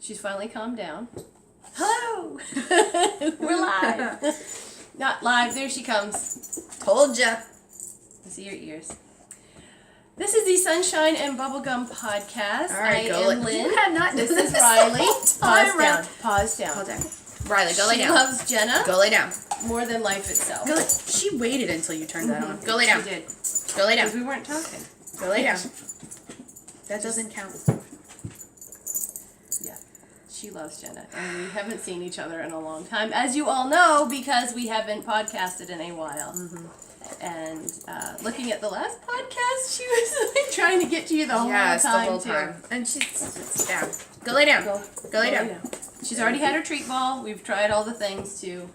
She's finally calmed down. Hello! We're live. Not live. There she comes. Told ya. I see your ears. This is the Sunshine and Bubblegum podcast. All right, I am Lynn. You have not. This is Riley. Pause down. Pause down. Pause down. Riley, go lay down. She loves Jenna Go lay down. more than life itself. Go lay. She waited until you turned that on. Go lay down. She did. Go lay down. Because we weren't talking. Go lay down. That doesn't count. Yeah. She loves Jenna. And we haven't seen each other in a long time, as you all know, because we haven't podcasted in a while. Mm-hmm. And looking at the last podcast, she was like trying to get to you the whole time. Yes, the whole time. And she's down. Go lay down. Go lay down. She's already had her treat ball. We've tried all the things to.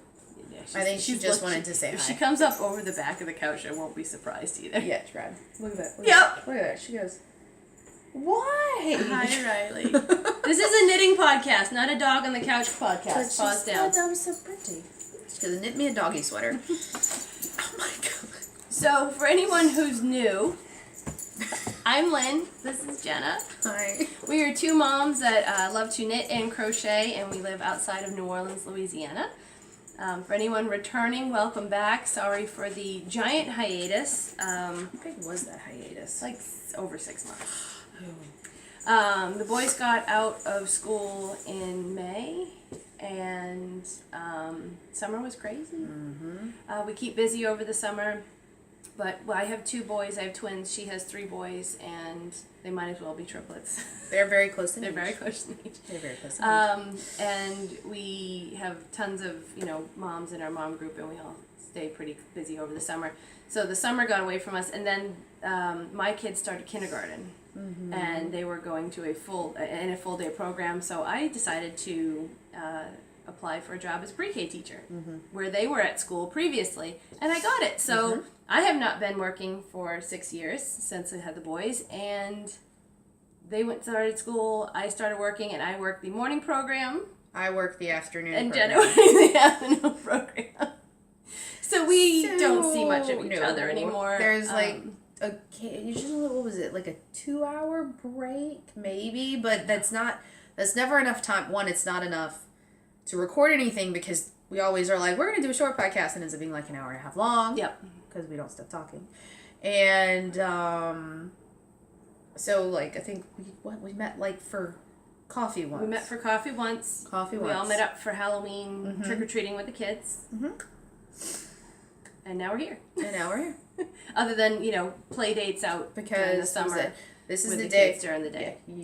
I think she just wanted to say hi. If she comes up over the back of the couch, I won't be surprised either. Yeah, Brad. Look at that. Yep. Look at that. She goes, why? Hi, Riley. This is a knitting podcast, not a dog on the couch podcast. Pause down. That was so pretty. She's going to knit me a doggy sweater. Oh my god. So, for anyone who's new, I'm Lynn. This is Jenna. Hi. We are two moms that love to knit and crochet, and we live outside of New Orleans, Louisiana. For anyone returning, welcome back. Sorry for the giant hiatus. How big was that hiatus? Like over 6 months. The boys got out of school in May, and summer was crazy. Mm-hmm. We keep busy over the summer, but I have 2 boys. I have twins. She has 3 boys, and they might as well be triplets. They're very close in They're age. very close in age. They're very close in age. And we have tons of, moms in our mom group, and we all stay pretty busy over the summer. So the summer got away from us, and then my kids started kindergarten, mm-hmm. and they were going to a full day program. So I decided to apply for a job as pre-K teacher, mm-hmm. where they were at school previously, and I got it. So mm-hmm. I have not been working for 6 years since I had the boys, and they started school. I started working, and I worked the morning program. I work the afternoon and program. Jenna worked the afternoon program. So we don't see much of each other anymore. There's usually, what was it, like a 2-hour break, maybe, but that's never enough time. One, it's not enough to record anything because we always are like, we're going to do a short podcast, and it ends up being like an hour and a half long. Yep. Because we don't stop talking. And, so, like, I think we met, like, for coffee once. We met for coffee once. We all met up for Halloween mm-hmm. trick-or-treating with the kids. Mm-hmm. And now we're here. Other than, play dates out during the summer. This is with the day. Kids during the day. Yeah,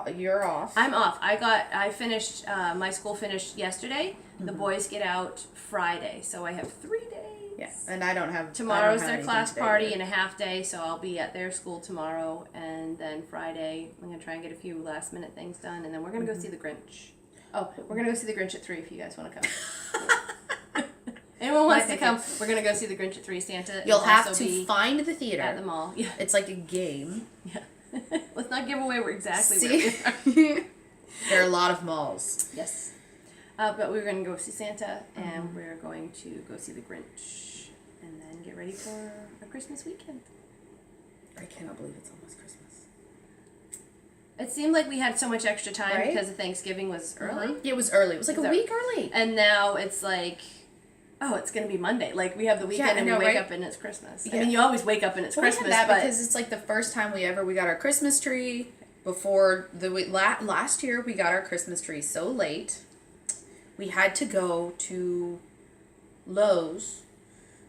you're off. I'm off. I finished, my school finished yesterday. Mm-hmm. The boys get out Friday. So I have 3 days. Yeah, and I don't have... Tomorrow's their class party and a half day, so I'll be at their school tomorrow, and then Friday I'm going to try and get a few last minute things done, and then we're going to go see the Grinch. Oh, we're going to go see the Grinch at 3 if you guys want to come. Anyone wants to come, we're going to go see the Grinch at 3. Santa You'll have to find the theater. At the mall. Yeah. It's like a game. Yeah. Let's not give away where we are. There are a lot of malls. Yes. But we're going to go see Santa, and we're going to go see the Grinch. And then get ready for a Christmas weekend. I cannot believe it's almost Christmas. It seemed like we had so much extra time because of Thanksgiving was early. Mm-hmm. It was early. It was like a week early. And now it's like, it's going to be Monday. Like, we have the weekend and we wake up and it's Christmas. Yeah. I mean, you always wake up and it's Christmas. We had that because it's like the first time we got our Christmas tree. Before last year, we got our Christmas tree so late. We had to go to Lowe's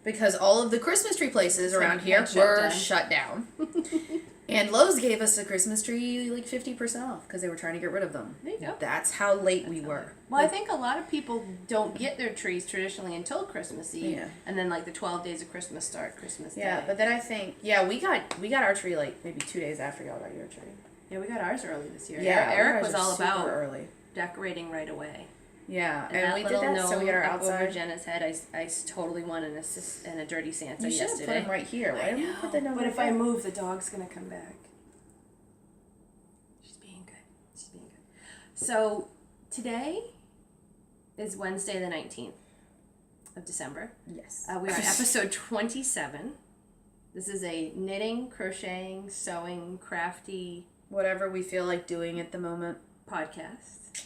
because all of the Christmas tree places around here were shut down. And Lowe's gave us a Christmas tree like 50% off because they were trying to get rid of them. There you go. That's how late we were. Well, I think a lot of people don't get their trees traditionally until Christmas Eve. Yeah. And then like the 12 days of Christmas start Christmas Day. Yeah, but then I think, we got our tree like maybe 2 days after y'all got your tree. Yeah, we got ours early this year. Yeah, Eric was all about early decorating right away. Yeah, and we did that, so we got our outside. Over Jenna's head, I totally won an assist and a dirty Santa yesterday. You should have put him right here. Why didn't you put the number? But if I move, the dog's going to come back. She's being good. So, today is Wednesday the 19th of December. Yes. We are on episode 27. This is a knitting, crocheting, sewing, crafty... whatever we feel like doing at the moment. Podcast.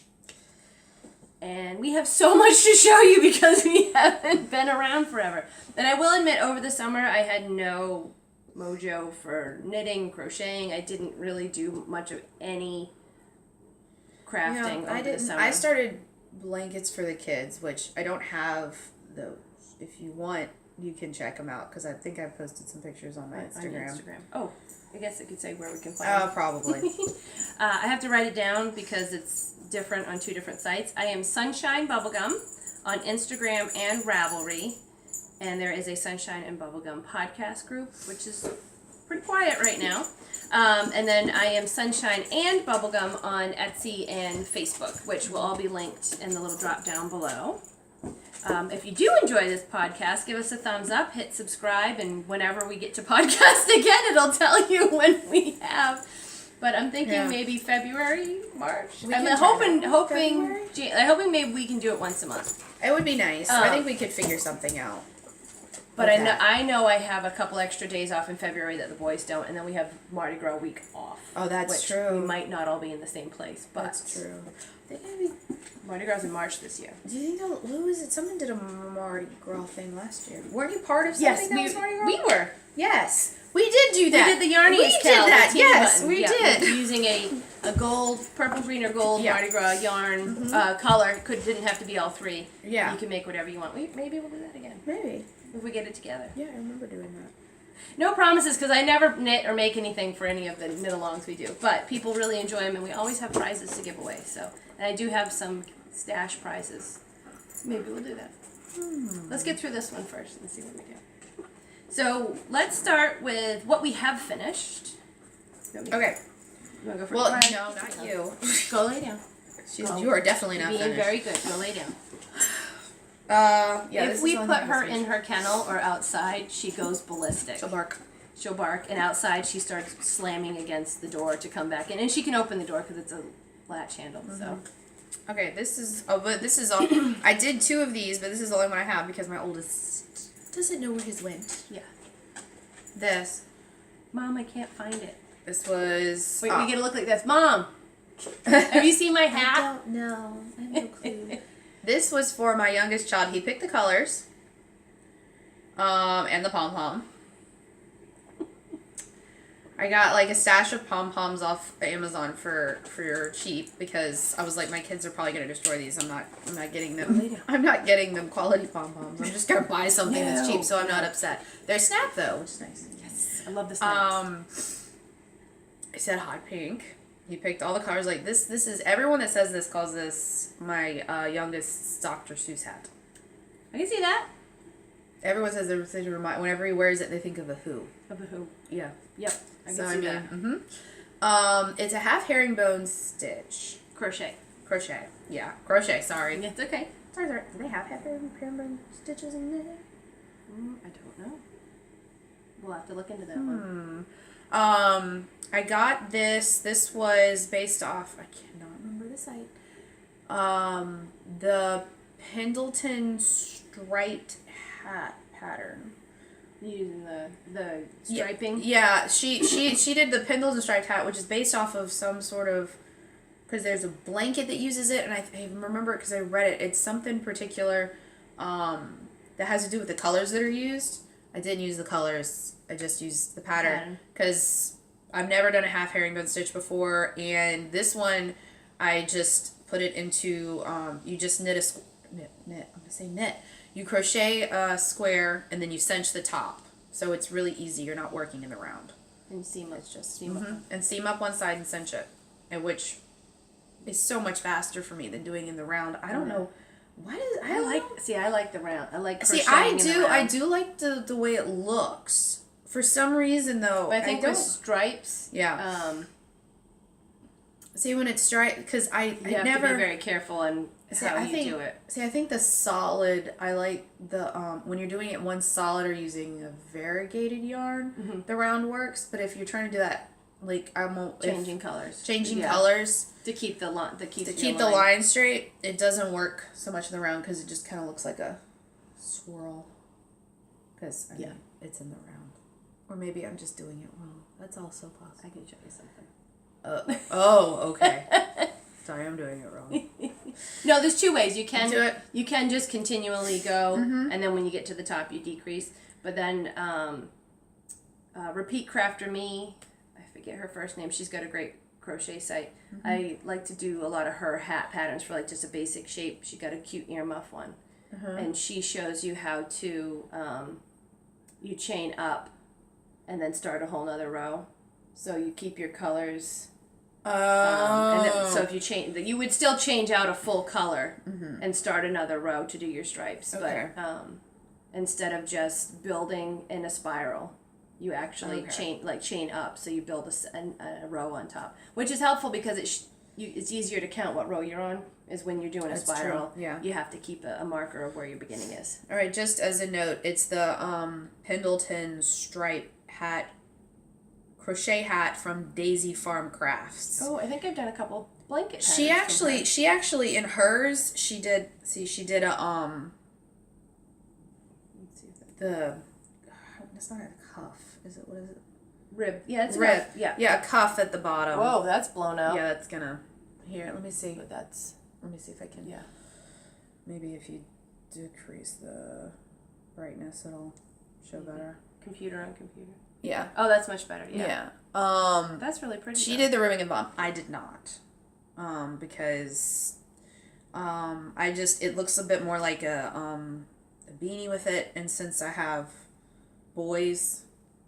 And we have so much to show you because we haven't been around forever. And I will admit, over the summer, I had no mojo for knitting, crocheting. I didn't really do much of any crafting over the summer. I started blankets for the kids, which I don't have those. If you want, you can check them out because I think I posted some pictures on my Instagram. Oh, I guess I could say where we can find Oh, it. probably. I have to write it down because it's different on 2 different sites. I am Sunshine Bubblegum on Instagram and Ravelry. And there is a Sunshine and Bubblegum podcast group, which is pretty quiet right now. And then I am Sunshine and Bubblegum on Etsy and Facebook, which will all be linked in the little drop down below. If you do enjoy this podcast, give us a thumbs up, hit subscribe, and whenever we get to podcast again, it'll tell you when we have. But I'm thinking maybe February, March. I'm hoping maybe we can do it once a month. It would be nice. I think we could figure something out. But I know I have a couple extra days off in February that the boys don't, and then we have Mardi Gras week off. Oh, that's true. We might not all be in the same place, but that's true. I think maybe Mardi Gras in March this year. Do you think who is it? Someone did a Mardi Gras thing last year. Weren't you part of something that was Mardi Gras? We were. Yes, we did do that. We did the yarniest. We did that. Yes, we did. Using a gold, purple, green, or gold Mardi Gras yarn color. Didn't have to be all 3. Yeah. You can make whatever you want. Maybe we'll do that again. Maybe. If we get it together. Yeah, I remember doing that. No promises, because I never knit or make anything for any of the knit-alongs we do. But people really enjoy them, and we always have prizes to give away. So, and I do have some stash prizes. Maybe we'll do that. Let's get through this one first and see what we do. So let's start with what we have finished. Okay. You want to go first? Well, no, not you. Go lay down. You are definitely not being finished. very good. Go lay down. If we put her in her kennel or outside, she goes ballistic. She'll bark, and outside she starts slamming against the door to come back in, and she can open the door because it's a latch handle. So, okay, this is all. I did 2 of these, but this is the only one I have because my oldest doesn't know where his went. Yeah. This. Mom, I can't find it. This was. Wait, we get to look like this. Mom, have you seen my hat? I don't know. I have no clue. This was for my youngest child. He picked the colors, and the pom-pom. I got like a stash of pom-poms off Amazon for cheap because I was like, my kids are probably gonna destroy these. I'm not getting them. I'm not getting them quality pom-poms. I'm just gonna buy something that's cheap, so I'm not upset. They're snap though, which is nice. Yes, I love the snaps. I said hot pink. He picked all the colors. Like this is everyone that says this calls this my youngest Dr. Seuss hat. I can see that. Everyone says whenever he wears it, they think of a Who. Of a Who. Yeah. Yep. I can see that. It's a half herringbone stitch. Crochet. Yeah. Crochet. Sorry. It's okay. Sorry. Do they have half herringbone stitches in there? I don't know. We'll have to look into that one. I got this. This was based off. I cannot remember the site. The Pendleton striped hat pattern. Using the striping. Yeah, she did the Pendleton striped hat, which is based off of some sort of, because there's a blanket that uses it, and I remember it because I read it. It's something particular that has to do with the colors that are used. I didn't use the colors. I just used the pattern because I've never done a half herringbone stitch before, and this one I just put it into you just knit. You crochet a square and then you cinch the top, so it's really easy. You're not working in the round. And seam up. It's just seam up and seam up one side and cinch it, and which is so much faster for me than doing in the round. I don't know. Why does I like the round. I like crocheting I do like the way it looks. For some reason though, but I think with stripes. Yeah. See, when it's striped, because I have never to be very careful on how you do it. See, I think the solid. I like the when you're doing it one solid or using a variegated yarn, the round works. But if you're trying to do that, like changing colors to keep the line the line straight, it doesn't work so much in the round because it just kind of looks like a swirl. Because it's in the round, or maybe I'm just doing it wrong. That's also possible. I can show you something. Oh, okay. Sorry, I'm doing it wrong. No, there's two ways. You can do it. You can just continually go, and then when you get to the top, you decrease. But then Repeat Crafter Me, I forget her first name. She's got a great crochet site. I like to do a lot of her hat patterns for like just a basic shape. She got a cute earmuff one, and she shows you how to you chain up, and then start a whole nother row. So you keep your colors. And then, so if you change, you would still change out a full color and start another row to do your stripes. Okay. But instead of just building in a spiral, you actually chain up. So you build a row on top, which is helpful because it's easier to count what row you're on. Is when you're doing a spiral. True. Yeah. You have to keep a marker of where your beginning is. All right. Just as a note, it's the Pendleton stripe hat. Crochet hat from Daisy Farm Crafts. Oh, I think I've done a couple blanket patterns. She actually in hers she did a it's not a cuff, is it? What is it? Rib. Yeah, it's rib. Yeah, a cuff at the bottom. Whoa, that's blown out. Yeah, that's gonna. Here, let me see. But that's. Let me see if I can. Yeah. Maybe if you decrease the brightness, it'll show better. Computer on computer. Yeah. Oh, that's much better. Yeah. That's really pretty. She did the ribbing and bomb. I did not. Because it looks a bit more like a beanie with it, and since I have boys,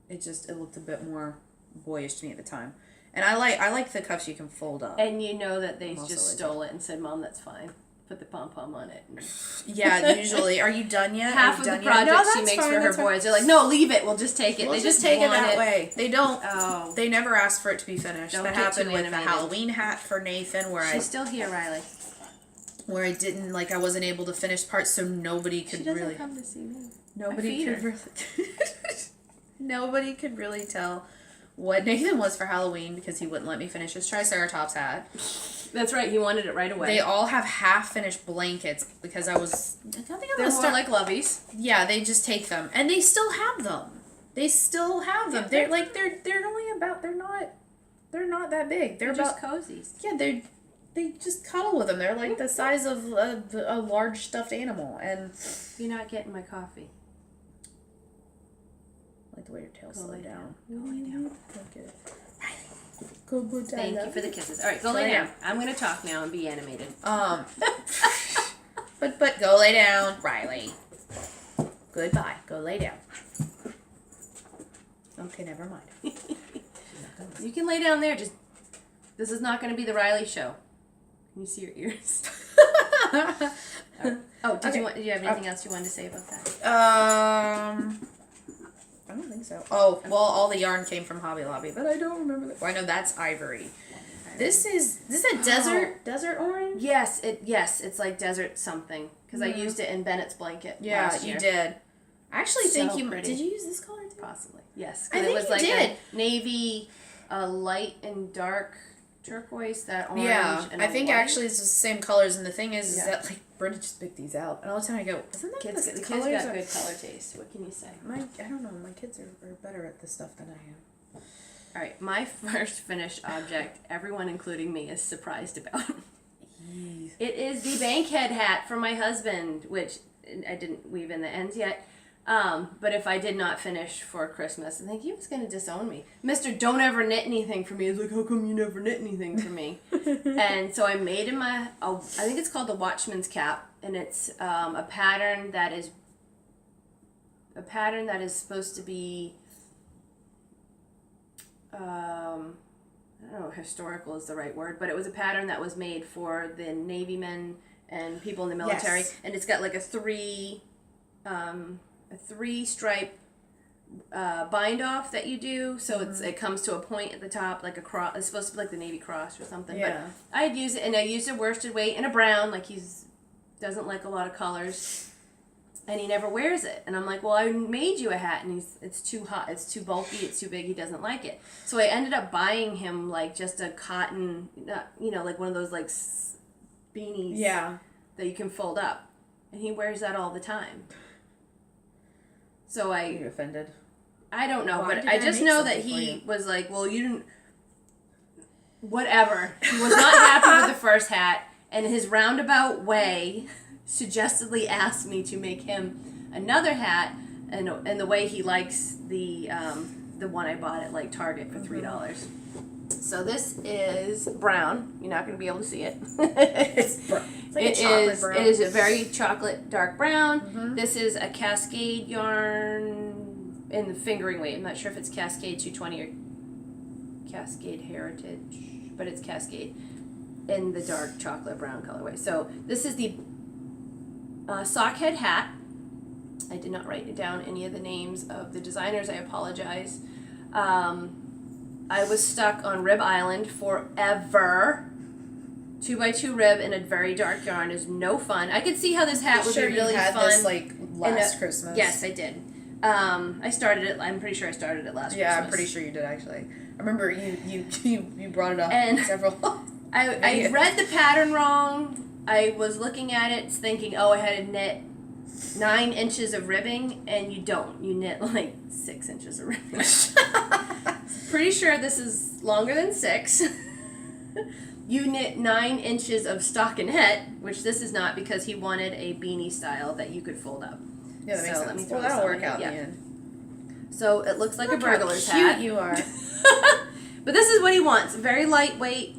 it looked a bit more boyish to me at the time. And I like the cuffs you can fold up. And you know that they just stole it and said, "Mom, that's fine. Put the pom-pom on it." Yeah, usually. Are you done yet? Half of the project she makes for her boys. They're like, "No, leave it. We'll just take it." We'll they just take it that way. They don't. Oh. They never ask for it to be finished. Don't that get happened too with the animated. Halloween hat for Nathan, where She's still here, Riley. Where I didn't I wasn't able to finish parts, so nobody could she doesn't really. come to see me. Nobody could really. Nobody could really tell what Nathan was for Halloween because he wouldn't let me finish his Triceratops hat. That's right. He wanted it right away. They all have half-finished blankets because I don't think I'm They're more like loveys. Yeah, they just take them, and they still have them. They still have them. Yeah, they're only about they're not that big. They're just about cozies. Yeah, they just cuddle with them. They're like the size of a large stuffed animal, and you're not getting my coffee. I like the way your tail slowed down. Go lay down. Okay. Good boy. Thank you for the kisses. All right, go lay down. I'm gonna talk now and be animated. But go lay down, Riley. Goodbye. Go lay down. Okay, never mind. You can lay down there. This is not going to be the Riley show. Can you see your ears? Oh, did you have anything else you wanted to say about that? I don't think so. Oh, well, all the yarn came from Hobby Lobby, but I don't remember that. Well, I know that's ivory. This is a desert orange? Yes, it's like desert something because I used it in Bennett's blanket. last year. You did. I actually think pretty. Did you use this color too? Possibly. Yes. I think it was you like did. A navy, a light and dark turquoise, that orange. Yeah, and I think white. actually it's the same colors, and the thing is that Brenda just picked these out, and all the time I go, isn't that the kids got good color taste. What can you say? I don't know. My kids are better at this stuff than I am. All right, my first finished object, everyone including me is surprised about. It is the Bankhead hat for my husband, which I didn't weave in the ends yet. But if I did not finish for Christmas, I think he was going to disown me. Mr. Don't ever knit anything for me. He's like, how come you never knit anything for me? And so I made him I think it's called the Watchman's Cap, and it's a pattern that is supposed to be, I don't know if historical is the right word, but it was a pattern that was made for the Navy men and people in the military, and it's got like a three stripe bind off that you do, so it comes to a point at the top, like a cross. It's supposed to be like the Navy Cross or something. Yeah. But I'd use it, and I used a worsted weight in a brown, like doesn't like a lot of colors, and he never wears it. And I'm like, well, I made you a hat, and it's too hot, it's too bulky, it's too big, he doesn't like it. So I ended up buying him like just a cotton, like one of those like beanies that you can fold up, and he wears that all the time. So Are you offended? I don't know, but I just know that he was like, well, you didn't, whatever. He was not happy with the first hat, And his roundabout way suggestively asked me to make him another hat, and the way he likes the one I bought at like Target for $3. So this is brown. You're not going to be able to see it. It's brown. It's like a chocolate brown. It is a very chocolate dark brown. This is a Cascade yarn in the fingering weight. I'm not sure if it's Cascade 220 or Cascade Heritage, but it's Cascade in the dark chocolate brown colorway. So this is the sockhead hat. I did not write down any of the names of the designers. I apologize. I was stuck on Rib Island forever. 2x2 rib in a very dark yarn is no fun. I could see how this hat would be really had fun. This like last Christmas. Yes, I did. I started it. I'm pretty sure I started it last Christmas. Yeah, I'm pretty sure you did actually. I remember you brought it up And several. I read the pattern wrong. I was looking at it thinking, oh, I had to knit 9 inches of ribbing, and you don't. You knit like 6 inches of ribbing. Pretty sure this is longer than 6. You knit 9 inches of stockinette, which this is not, because he wanted a beanie style that you could fold up. Yeah, that makes sense. Let me throw that'll this work on. out in the end. So it looks like Look a burglar's how cute hat. you are. But this is what he wants. Very lightweight.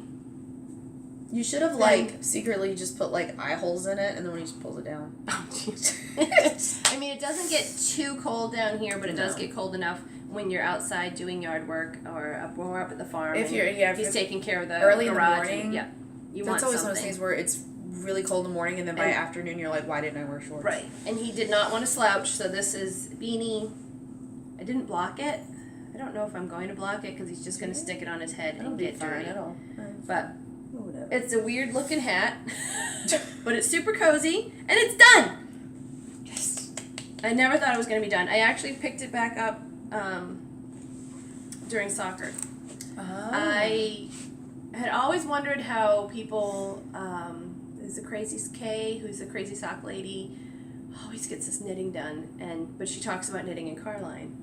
You should have like secretly just put like eye holes in it, and then when he just pulls it down. I mean, it doesn't get too cold down here, but it does get cold enough when you're outside doing yard work or when we're up at the farm. If he's taking care of the early garage. in the morning. You That's want always something. one of those things where it's really cold in the morning, and then by afternoon you're like, why didn't I wear shorts? Right, and he did not want to slouch, so this is beanie. I didn't block it. I don't know if I'm going to block it because he's just going to stick it on his head and get dirty. But it's a weird looking hat, but it's super cozy, and it's done. Yes. I never thought it was going to be done. I actually picked it back up during soccer. Oh. I had always wondered how people, there's a crazy Kay, who's a crazy sock lady, always gets this knitting done, but she talks about knitting in Carline.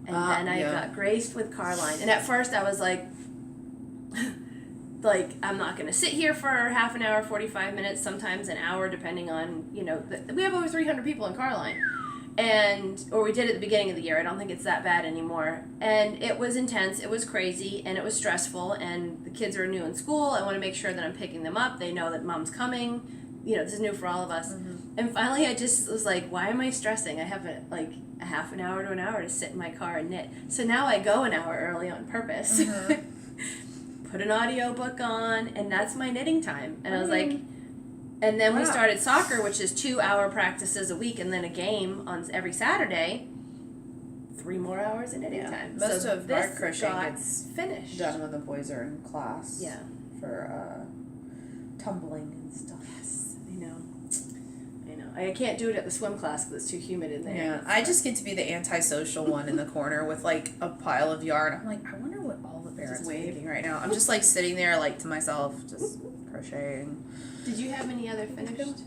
And then I got graced with Carline. And at first I was like, I'm not going to sit here for half an hour, 45 minutes, sometimes an hour, depending on, we have over 300 people in Carline. Or we did at the beginning of the year. I don't think it's that bad anymore. And it was intense, it was crazy, and it was stressful, and the kids are new in school. I want to make sure that I'm picking them up. They know that mom's coming. This is new for all of us. Mm-hmm. And finally I just was like, why am I stressing? I have a half an hour to an hour to sit in my car and knit. So now I go an hour early on purpose. Mm-hmm. Put an audiobook on, and that's my knitting time. And I was like, and then we started soccer, which is 2-hour practices a week, and then a game on every Saturday. 3 more hours of knitting time. Most of our this crochet got gets finished done when the boys are in class. Yeah. For tumbling and stuff. Yes, I know. I can't do it at the swim class because it's too humid in there. Yeah, I just get to be the antisocial one in the corner with like a pile of yarn. I'm like, I wonder what all the parents are thinking right now. I'm just like sitting there like to myself, just crocheting. Did you have any other finished?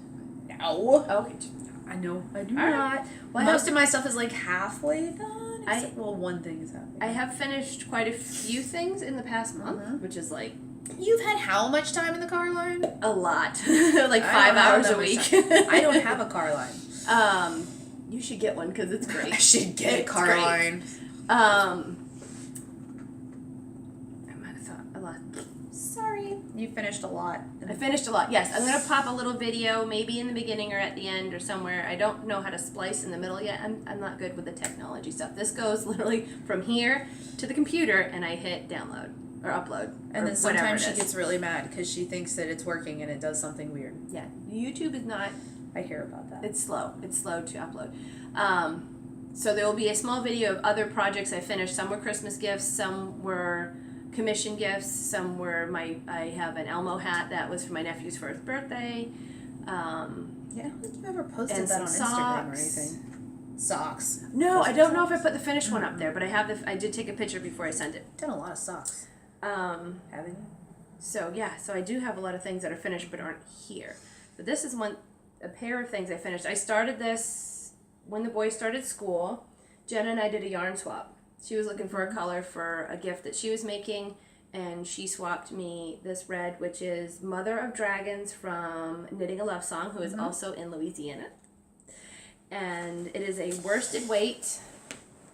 No. Okay. I know. I do All not. right. Well, Most of my stuff is like halfway done. One thing is halfway done. I have finished quite a few things in the past month, which is like... You've had how much time in the car line? A lot. Like 5 hours a week. I don't have a car line. You should get one because it's great. I should get a car line. I might have thought a lot. Sorry. You finished a lot. I finished a lot, yes. I'm going to pop a little video, maybe in the beginning or at the end or somewhere. I don't know how to splice in the middle yet. I'm not good with the technology stuff. This goes literally from here to the computer, and I hit download or upload. And then sometimes she gets really mad because she thinks that it's working and it does something weird. Yeah, YouTube is not... I hear about that. It's slow. It's slow to upload. So there will be a small video of other projects I finished. Some were Christmas gifts, some were commission gifts, some were I have an Elmo hat that was for my nephew's first birthday. Yeah, I don't think you've ever posted that on socks. Instagram or anything. Socks. No, I don't know if I put the finished one up there, but I did take a picture before I sent it. Done a lot of socks. Haven't you? So I do have a lot of things that are finished but aren't here. But this is a pair of things I finished. I started this when the boys started school. Jenna and I did a yarn swap. She was looking for a color for a gift that she was making, and she swapped me this red, which is Mother of Dragons from Knitting a Love Song, who is also in Louisiana. And it is a worsted weight.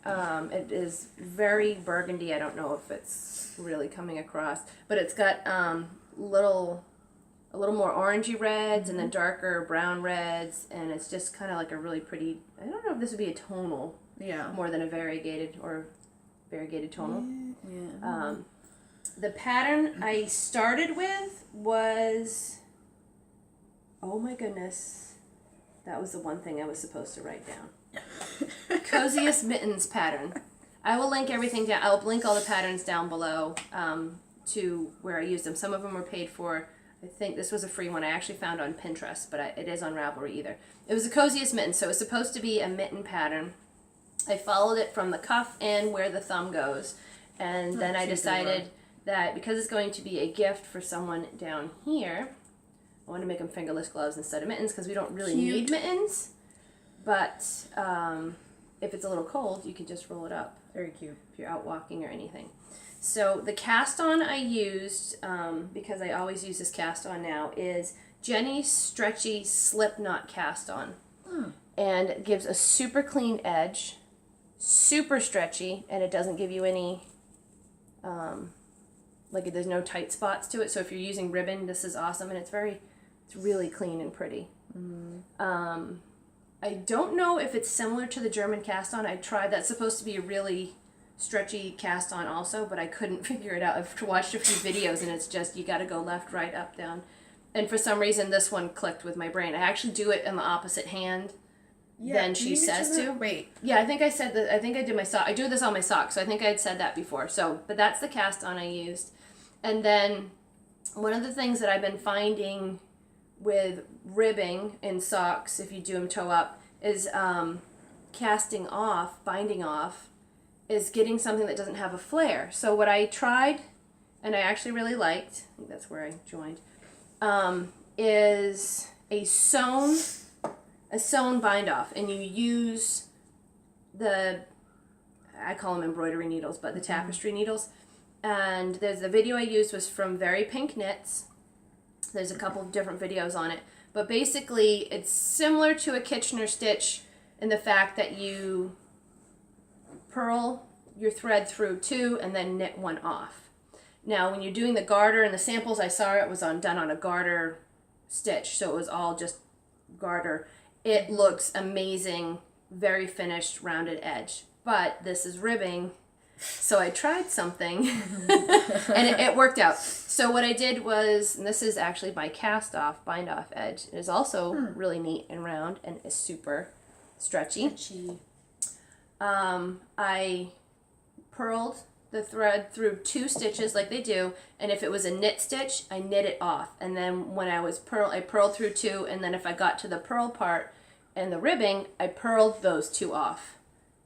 It is very burgundy. I don't know if it's really coming across, but it's got a little more orangey reds and then darker brown reds, and it's just kind of like a really pretty, I don't know if this would be a tonal more than a variegated tonal. Yeah. The pattern I started with was, oh my goodness, that was the one thing I was supposed to write down. Coziest Mittens pattern. I will link everything down. I'll link all the patterns down below to where I used them. Some of them were paid for. I think this was a free one I actually found on Pinterest, but it is on Ravelry either. It was the Coziest Mittens, so it was supposed to be a mitten pattern. I followed it from the cuff and where the thumb goes, and then I decided that because it's going to be a gift for someone down here, I want to make them fingerless gloves instead of mittens because we don't really need mittens. But if it's a little cold, you can just roll it up. Very cute. If you're out walking or anything. So the cast on I used, because I always use this cast on now, is Jenny's Stretchy Slip Knot Cast On. And it gives a super clean edge, super stretchy, and it doesn't give you any, there's no tight spots to it. So if you're using ribbon, this is awesome, and it's really clean and pretty. I don't know if it's similar to the German cast on. I tried, that's supposed to be a really stretchy cast on also, but I couldn't figure it out. I've watched a few videos and it's just, you gotta go left, right, up, down. And for some reason this one clicked with my brain. I actually do it in the opposite hand than she says to. Wait. Yeah, I think I said that, I think I did my sock. I do this on my socks, so I think I had said that before. So, but that's the cast on I used. And then one of the things that I've been finding with ribbing in socks, if you do them toe up, is binding off, is getting something that doesn't have a flare. So what I tried, and I actually really liked, I think that's where I joined, is a sewn bind off, and you use I call them embroidery needles, but the tapestry needles. And the video I used was from Very Pink Knits. There's a couple of different videos on it. But basically, it's similar to a Kitchener stitch in the fact that you purl your thread through two and then knit one off. Now, when you're doing the garter, and the samples I saw, it was done on a garter stitch, so it was all just garter. It looks amazing, very finished, rounded edge. But this is ribbing, so I tried something, and it worked out. So what I did was, and this is actually my cast-off, bind-off edge. It is also really neat and round, and is super stretchy. I purled the thread through two stitches like they do, and if it was a knit stitch, I knit it off. And then when I purled through two, and then if I got to the purl part and the ribbing, I purled those two off.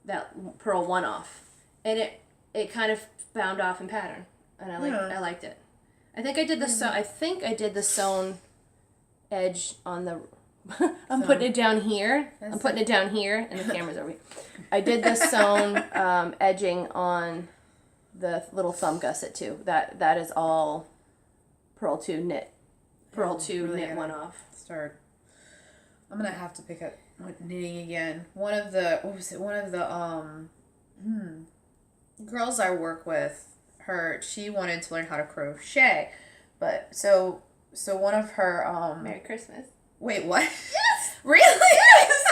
That purl one off. And it kind of bound off in pattern, and I liked it. I think I did the sewn edge on the. I'm putting it down here. I'm putting it down here, and the camera's over here. I did the sewn edging on the little thumb gusset too. That is all purl two knit, really knit one off. I'm gonna have to pick up knitting again. One of the girls I work with, she wanted to learn how to crochet, but so one of her Merry Christmas. Wait, what? Yes. Really? Yes.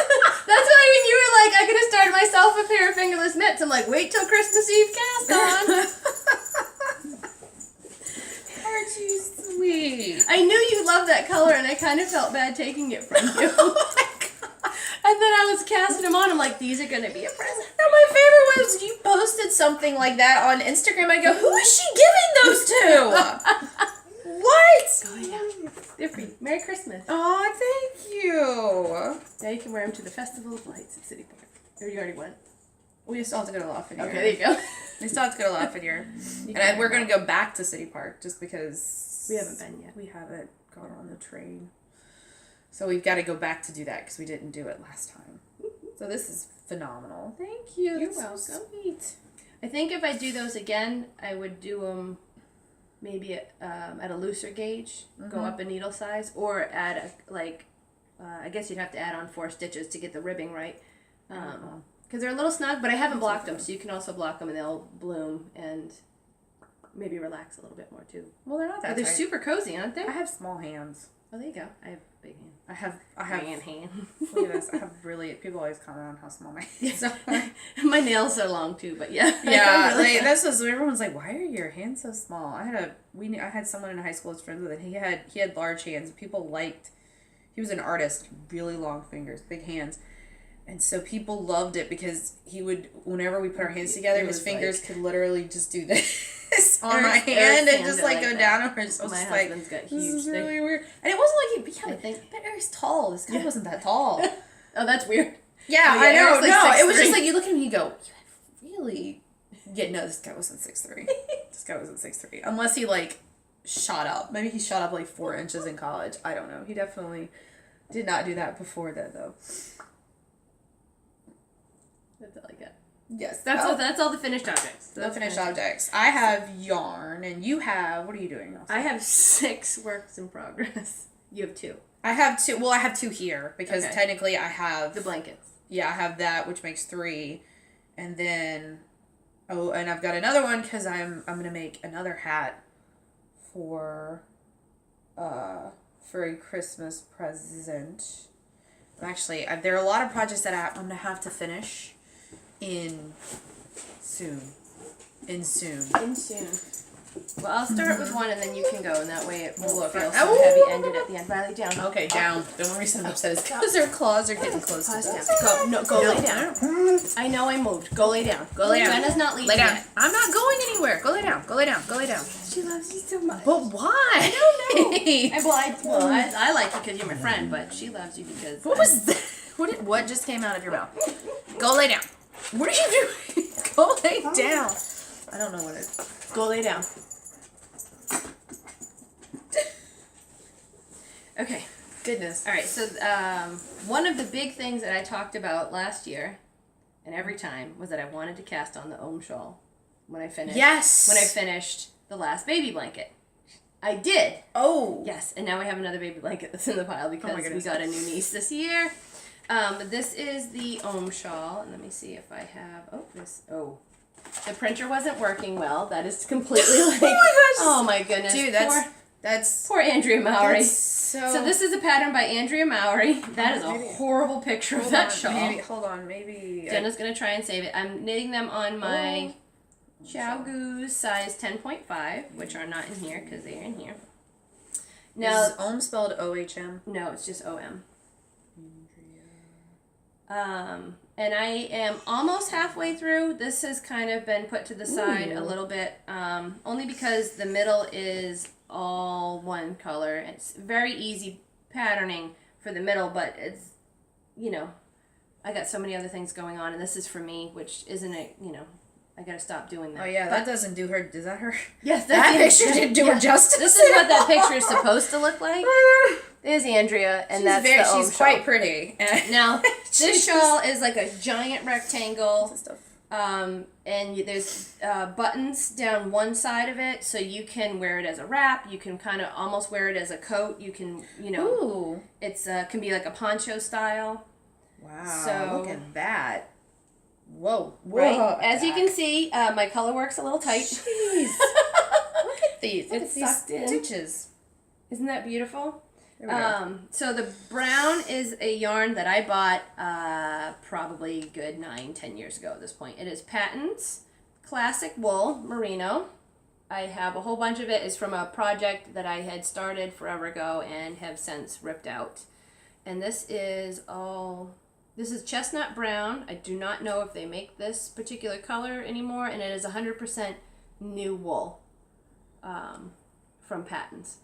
That's why when you were like, I could have started myself a pair of fingerless mitts. I'm like, wait till Christmas Eve cast on. Aren't you sweet? I knew you loved that color, and I kind of felt bad taking it from you. Oh my God. And then I was casting them on. I'm like, these are gonna be a present. No, my favorite was you posted something like that on Instagram. I go, who is she giving those to? What? Oh yeah, they're free. Merry Christmas. Oh, thank you. Now you can wear them to the Festival of Lights at City Park. Or you already went. We still have to go to Lafayette. Okay, there you go. We still have to go to Lafayette. And we're going to go back to City Park just because... We haven't been yet. We haven't gone on the train. So we've got to go back to do that because we didn't do it last time. So this is phenomenal. Thank you. You're welcome. So sweet. I think if I do those again, I would do them maybe at a looser gauge, go up a needle size, or add I guess you'd have to add on 4 stitches to get the ribbing right. Because they're a little snug, but I haven't blocked them, so you can also block them and they'll bloom and maybe relax a little bit more too. Well, they're not that They're tight. super cozy, aren't they? I have small hands. Oh, there you go. I have big hands. I have Man hand. Look at this. I have really. People always comment on how small my hands are. My nails are long too, but yeah. Yeah, really that's what everyone's like. Why are your hands so small? I had someone in high school I was friends with, and he had large hands. People liked. He was an artist, really long fingers, big hands, and so people loved it because he would. Whenever we put our hands together, his fingers could literally just do this on my hand and just like go down over. So my just husband's got this huge. is really weird, and it wasn't like he. I think. But Eric's tall. This guy wasn't that tall. Oh, that's weird. Yeah, Oh, I know. Eric's like No, it 6'3". was just like you look at him and you go, you have really. Yeah, no, this guy wasn't 6'3". This guy wasn't 6'3", unless he like shot up. Maybe he shot up like 4 inches in college. I don't know. He definitely did not do that before that though. That's all I got. Yes, That's all the finished objects. the finished objects. I have yarn, and you have. What are you doing? Also? I have 6 works in progress. You have 2. I have 2. Well, I have 2 here because Okay. technically I have The blankets. Yeah, I have that, which makes 3, and then and I've got another one because I'm gonna make another hat for a Christmas present. Actually, there are a lot of projects that I'm gonna have to finish in soon. Well, I'll start with one and then you can go, and that way it won't feel so Oh! heavy-ended at the end. Riley, down. Okay, down. The only reason I'm upset is because their claws are getting close Pause to down. this. Go lay down. I know I moved. Go lay down. Go lay down. Jenna's not leaving Lay down. yet. I'm not going anywhere. Go lay down. Go lay down. Go lay down. She loves you so much. But why? I don't know. I like you because you're my friend, but she loves you because... What was that? What just came out of your mouth? Go lay down. What are you doing? Go lay down. I don't know what it is. Go lay down. Okay. Goodness. All right, so one of the big things that I talked about last year, and every time, was that I wanted to cast on the Ohm shawl when I finished. Yes. When I finished the last baby blanket. I did. Oh. Yes, and now we have another baby blanket that's in the pile because we got a new niece this year. This is the Ohm shawl, and let me see if I have. The printer wasn't working well. That is completely like. Oh my gosh. goodness, Dude, that's poor Andrea Mowry. So this is a pattern by Andrea Mowry. That is a horrible picture of that shawl. Hold on, maybe. Jenna's gonna try and save it. I'm knitting them on my Shawls size 10.5, which are not in here because they are in here. Now, is Ohm spelled O-H-M? no, it's just O-M. And I am almost halfway through. This has kind of been put to the side a little bit, only because the middle is all one color. It's very easy patterning for the middle, but it's, I got so many other things going on, and this is for me, which isn't I gotta stop doing that. Oh yeah, that doesn't do her. Is that her? Yes, that picture didn't do her justice. This is what that picture is supposed to look like. There's Andrea, and she's quite pretty. Now, this shawl is like a giant rectangle, Stuff. and there's buttons down one side of it, so you can wear it as a wrap. You can kind of almost wear it as a coat. You can, Ooh. It's can be like a poncho style. Wow. So look at that. Whoa. Right. As you can see, my color work's a little tight. Jeez. Look at these. It's sucked in. Stitches. Isn't that beautiful? There we go. So the brown is a yarn that I bought probably good 9-10 years ago at this point. It is Patton's Classic Wool Merino. I have a whole bunch of it. It's from a project that I had started forever ago and have since ripped out. And this is chestnut brown. I do not know if they make this particular color anymore, and it is 100% new wool from Patton's.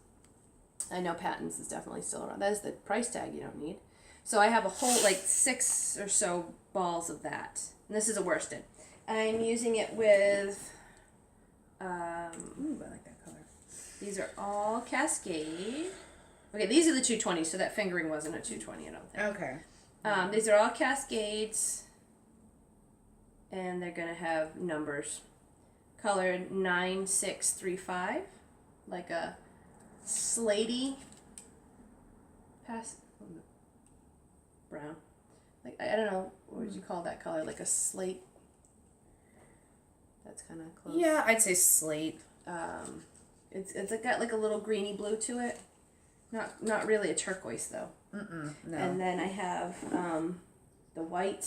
I know Patton's is definitely still around. That is the price tag you don't need. So I have a whole, 6 or so balls of that. And this is a worsted. I'm using it with, Ooh, I like that color. these are all Cascade. Okay, these are the 220s, so that fingering wasn't a 220, I don't think. Okay. These are all Cascades, and they're going to have numbers. Colored 9635. like a slatey brown. Like, I don't know, what would you call that color? Like a slate. That's kind of close. Yeah, I'd say slate. It's got like a little greeny blue to it. Not really a turquoise though. No. And then I have the white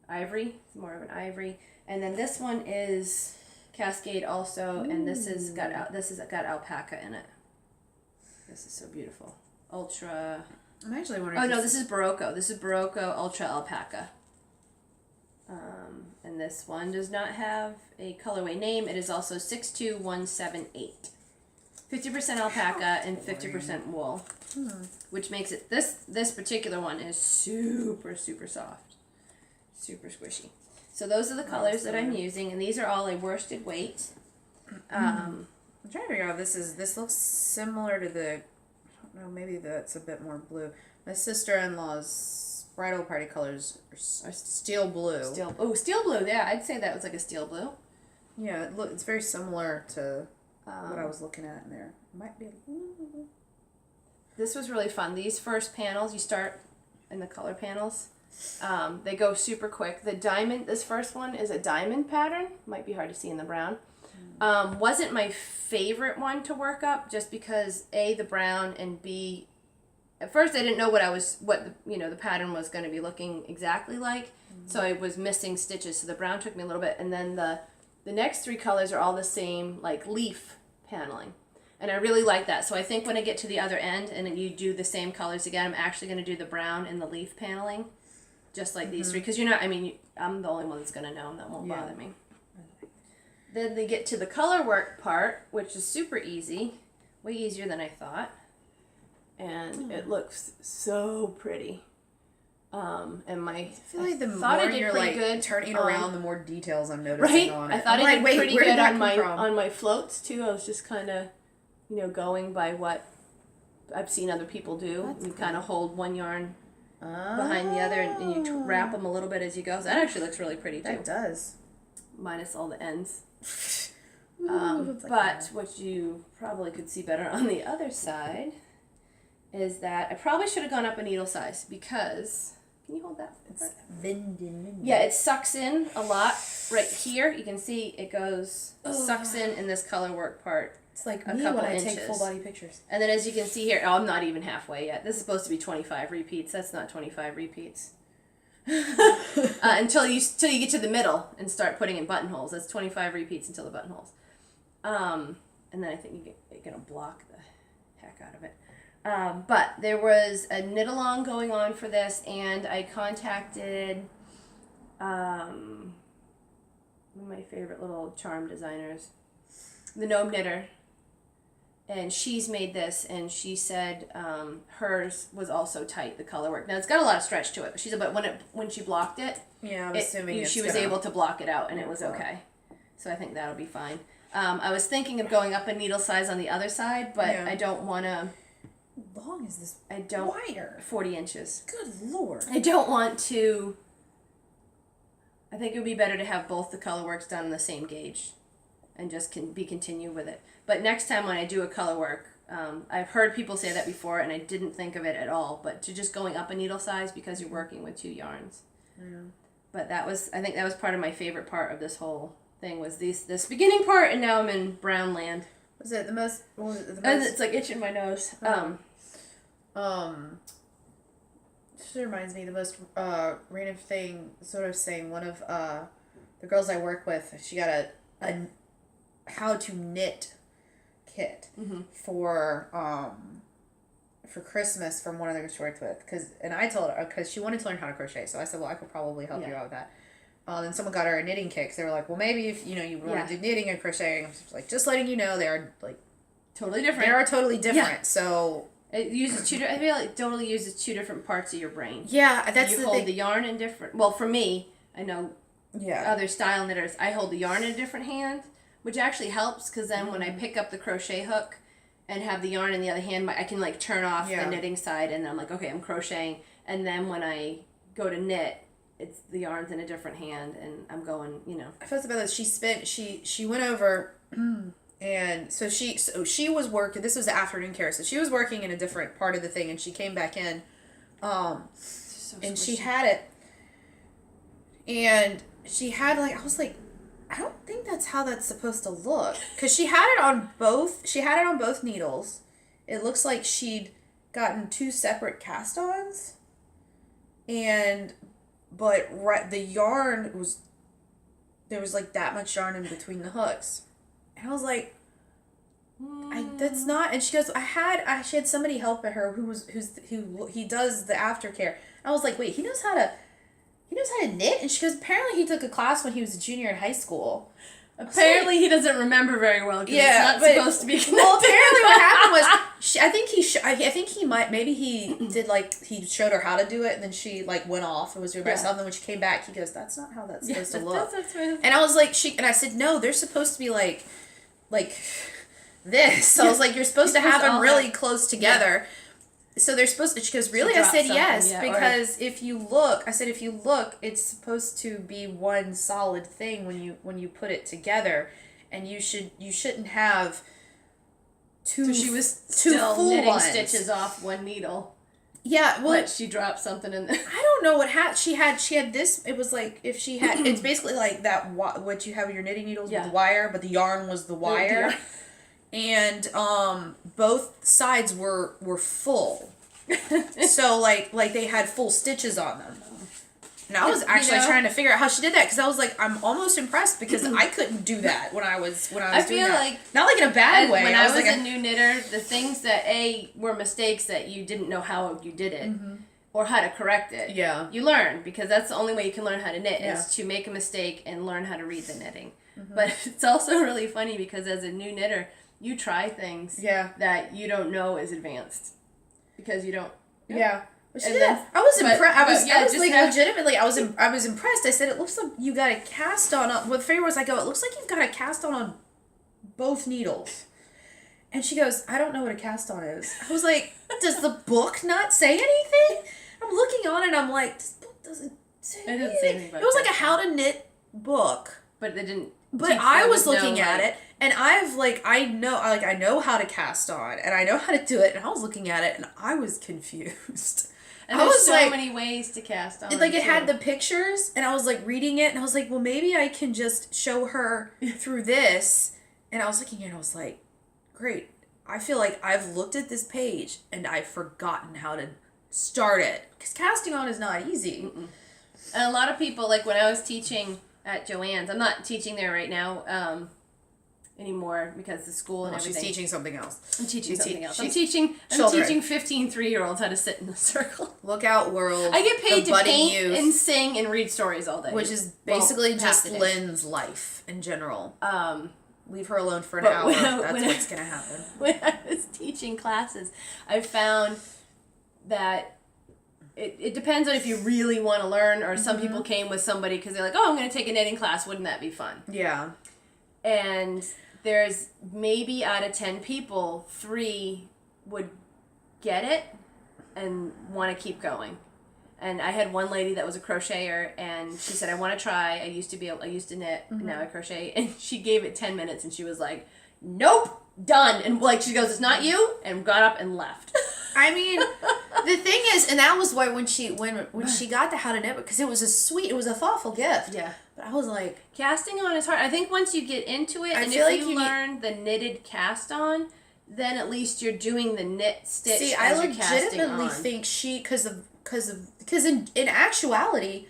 ivory. It's more of an ivory. And then this one is Cascade also, and this has got alpaca in it. This is so beautiful. Ultra. I'm actually wondering. Oh no, this is Barocco. This is Barocco Ultra Alpaca. And this one does not have a colorway name. It is also 62178. 50% alpaca and 50% wool, which makes it this particular one is super soft, super squishy. So those are the colors that I'm using, and these are all a worsted weight. I'm trying to figure out if this looks similar to the. I don't know, maybe that's a bit more blue. My sister-in-law's bridal party colors are steel blue. Steel blue. Yeah, I'd say that was like a steel blue. Yeah, it's very similar to what I was looking at in there. Might be. This was really fun. These first panels, you start in the color panels. They go super quick. The diamond, this first one is a diamond pattern. Might be hard to see in the brown. Wasn't my favorite one to work up just because A, the brown, and B, at first I didn't know what the pattern was going to be looking exactly like. So I was missing stitches. So the brown took me a little bit, and then the next three colors are all the same, like leaf paneling. And I really like that. So I think when I get to the other end and you do the same colors again, I'm actually going to do the brown and the leaf paneling, just like these three. Because I'm the only one that's going to know, and that won't bother me. Then they get to the color work part, which is super easy, way easier than I thought. And it looks so pretty. And I feel like the more you're like turning around, the more details I'm noticing on it. I thought I did pretty good on my floats too. I was just kind of, going by what I've seen other people do. You kind of hold one yarn behind the other, and you wrap them a little bit as you go. So that actually looks really pretty too. That does. Minus all the ends. But what you probably could see better on the other side is that I probably should have gone up a needle size because, can you hold that? It's bending. Yeah, it sucks in a lot right here. You can see it goes, sucks in this color work part. It's like a me couple when I inches. take full body pictures. And then as you can see here, I'm not even halfway yet. This is supposed to be 25 repeats. That's not 25 repeats. Until you get to the middle and start putting in buttonholes. That's 25 repeats until the buttonholes. And then I think you're going to block the heck out of it. But there was a knit along going on for this, and I contacted one of my favorite little charm designers, the Gnome Knitter, and she's made this, and she said hers was also tight, the color work. Now it's got a lot of stretch to it, but she said, but when she blocked it, I'm assuming she was able to block it out, and it was okay. So I think that'll be fine. I was thinking of going up a needle size on the other side, but I don't want to. How long is this? Wider. 40 inches. Good Lord. I don't want to. I think it would be better to have both the color works done in the same gauge, and just continue with it. But next time when I do a color work, I've heard people say that before, and I didn't think of it at all. But to just going up a needle size because you're working with two yarns. Yeah. But I think that was part of my favorite part of this whole thing was this beginning part, and now I'm in brown land. Was it the most? And it's like itching my nose. This reminds me the most random thing. Sort of saying one of the girls I work with, she got a how to knit kit for Christmas from one of the girls she worked with. And I told her because she wanted to learn how to crochet, so I said, well, I could probably help you out with that. Then someone got her a knitting kit because they were like, well, maybe if you want to do knitting and crocheting, like just letting you know they are like totally different. They are totally different. Yeah. So it uses I feel like it totally uses two different parts of your brain. Yeah, that's you hold the yarn in different. Well, for me, I know. Yeah. Other style knitters, I hold the yarn in a different hand, which actually helps because then when I pick up the crochet hook and have the yarn in the other hand, I can like turn off the knitting side, and then I'm like, okay, I'm crocheting, and then when I go to knit, it's the yarn's in a different hand, and I'm going, I felt about this. She went over And so she was working, this was afternoon care, so she was working in a different part of the thing, and she came back in, and she had it, and she had like, I was like, I don't think that's how that's supposed to look, because she had it on both needles. It looks like she'd gotten 2 separate cast-ons, but the yarn was, there was like that much yarn in between the hooks. And I was like, that's not, and she goes, she had somebody help her who he does the aftercare. I was like, wait, he knows how to knit? And she goes, apparently he took a class when he was a junior in high school. Apparently he doesn't remember very well because it's not supposed to be connected. Well, apparently what happened was, I think he did like, he showed her how to do it, and then she like went off and was doing herself, and then when she came back, he goes, that's not how that's supposed to look. And I was like, and I said, no, they're supposed to be like this. So I was like, you're supposed to have them really close together. So they're supposed to, she goes, really? I said, yes, because if you look, it's supposed to be one solid thing when you put it together, and you shouldn't have two. So she was still knitting stitches off one needle. Yeah, well, but she dropped something in there. I don't know what she had this. It was like, if she had, it's basically like that what you have with your knitting needles with wire, but the yarn was the wire. And both sides were full, so like they had full stitches on them. And I was actually trying to figure out how she did that, because I was like, I'm almost impressed, because I couldn't do that when I was doing that. I feel like, not like in a bad way. When I was a new knitter, the things that were mistakes that you didn't know how you did it. Or how to correct it. Yeah. You learn, because that's the only way you can learn how to knit is to make a mistake and learn how to read the knitting. But it's also really funny, because as a new knitter, you try things that you don't know is advanced, because you don't. Yeah. I was impressed. I was like, legitimately, I was impressed. I said, it looks like you got a cast on. With favors, I go, it looks like you've got a cast on both needles. And she goes, I don't know what a cast on is. I was like, does the book not say anything? I'm looking on it, I'm like, this book doesn't say anything. It was like a how to knit book. But they didn't. But I was looking at it, and I know how to cast on, and I know how to do it, and I was looking at it, and I was confused. And there's so many ways to cast on. It had the pictures, and I was like reading it, and I was like, well, maybe I can just show her through this. And I was looking at it, and I was like, great. I feel like I've looked at this page, and I've forgotten how to start it. Because casting on is not easy. And a lot of people, like when I was teaching at Joann's, I'm not teaching there right now anymore because the school and everything. She's teaching something else. I'm teaching something else. I'm teaching 15 3-year-olds how to sit in a circle. Look out, world. I get paid to paint and sing and read stories all day. Which is basically just Lynn's life in general. Leave her alone for an hour. That's what's going to happen. When I was teaching classes, I found that it depends on if you really want to learn, or some people came with somebody because they're like, oh, I'm going to take a knitting class. Wouldn't that be fun? Yeah. And there's maybe out of 10 people, 3 would get it and want to keep going. And I had one lady that was a crocheter, and she said, I want to try. I used to knit, and now I crochet. And she gave it 10 minutes, and she was like, nope, done. And like, she goes, it's not you, and got up and left. I mean, the thing is, and that was why when she got the how to knit, because it was a thoughtful gift. Yeah. But I was like, casting on is hard. I think once you get into it, and if you learn the knitted cast on, then at least you're doing the knit stitch. See, I legitimately think because in actuality,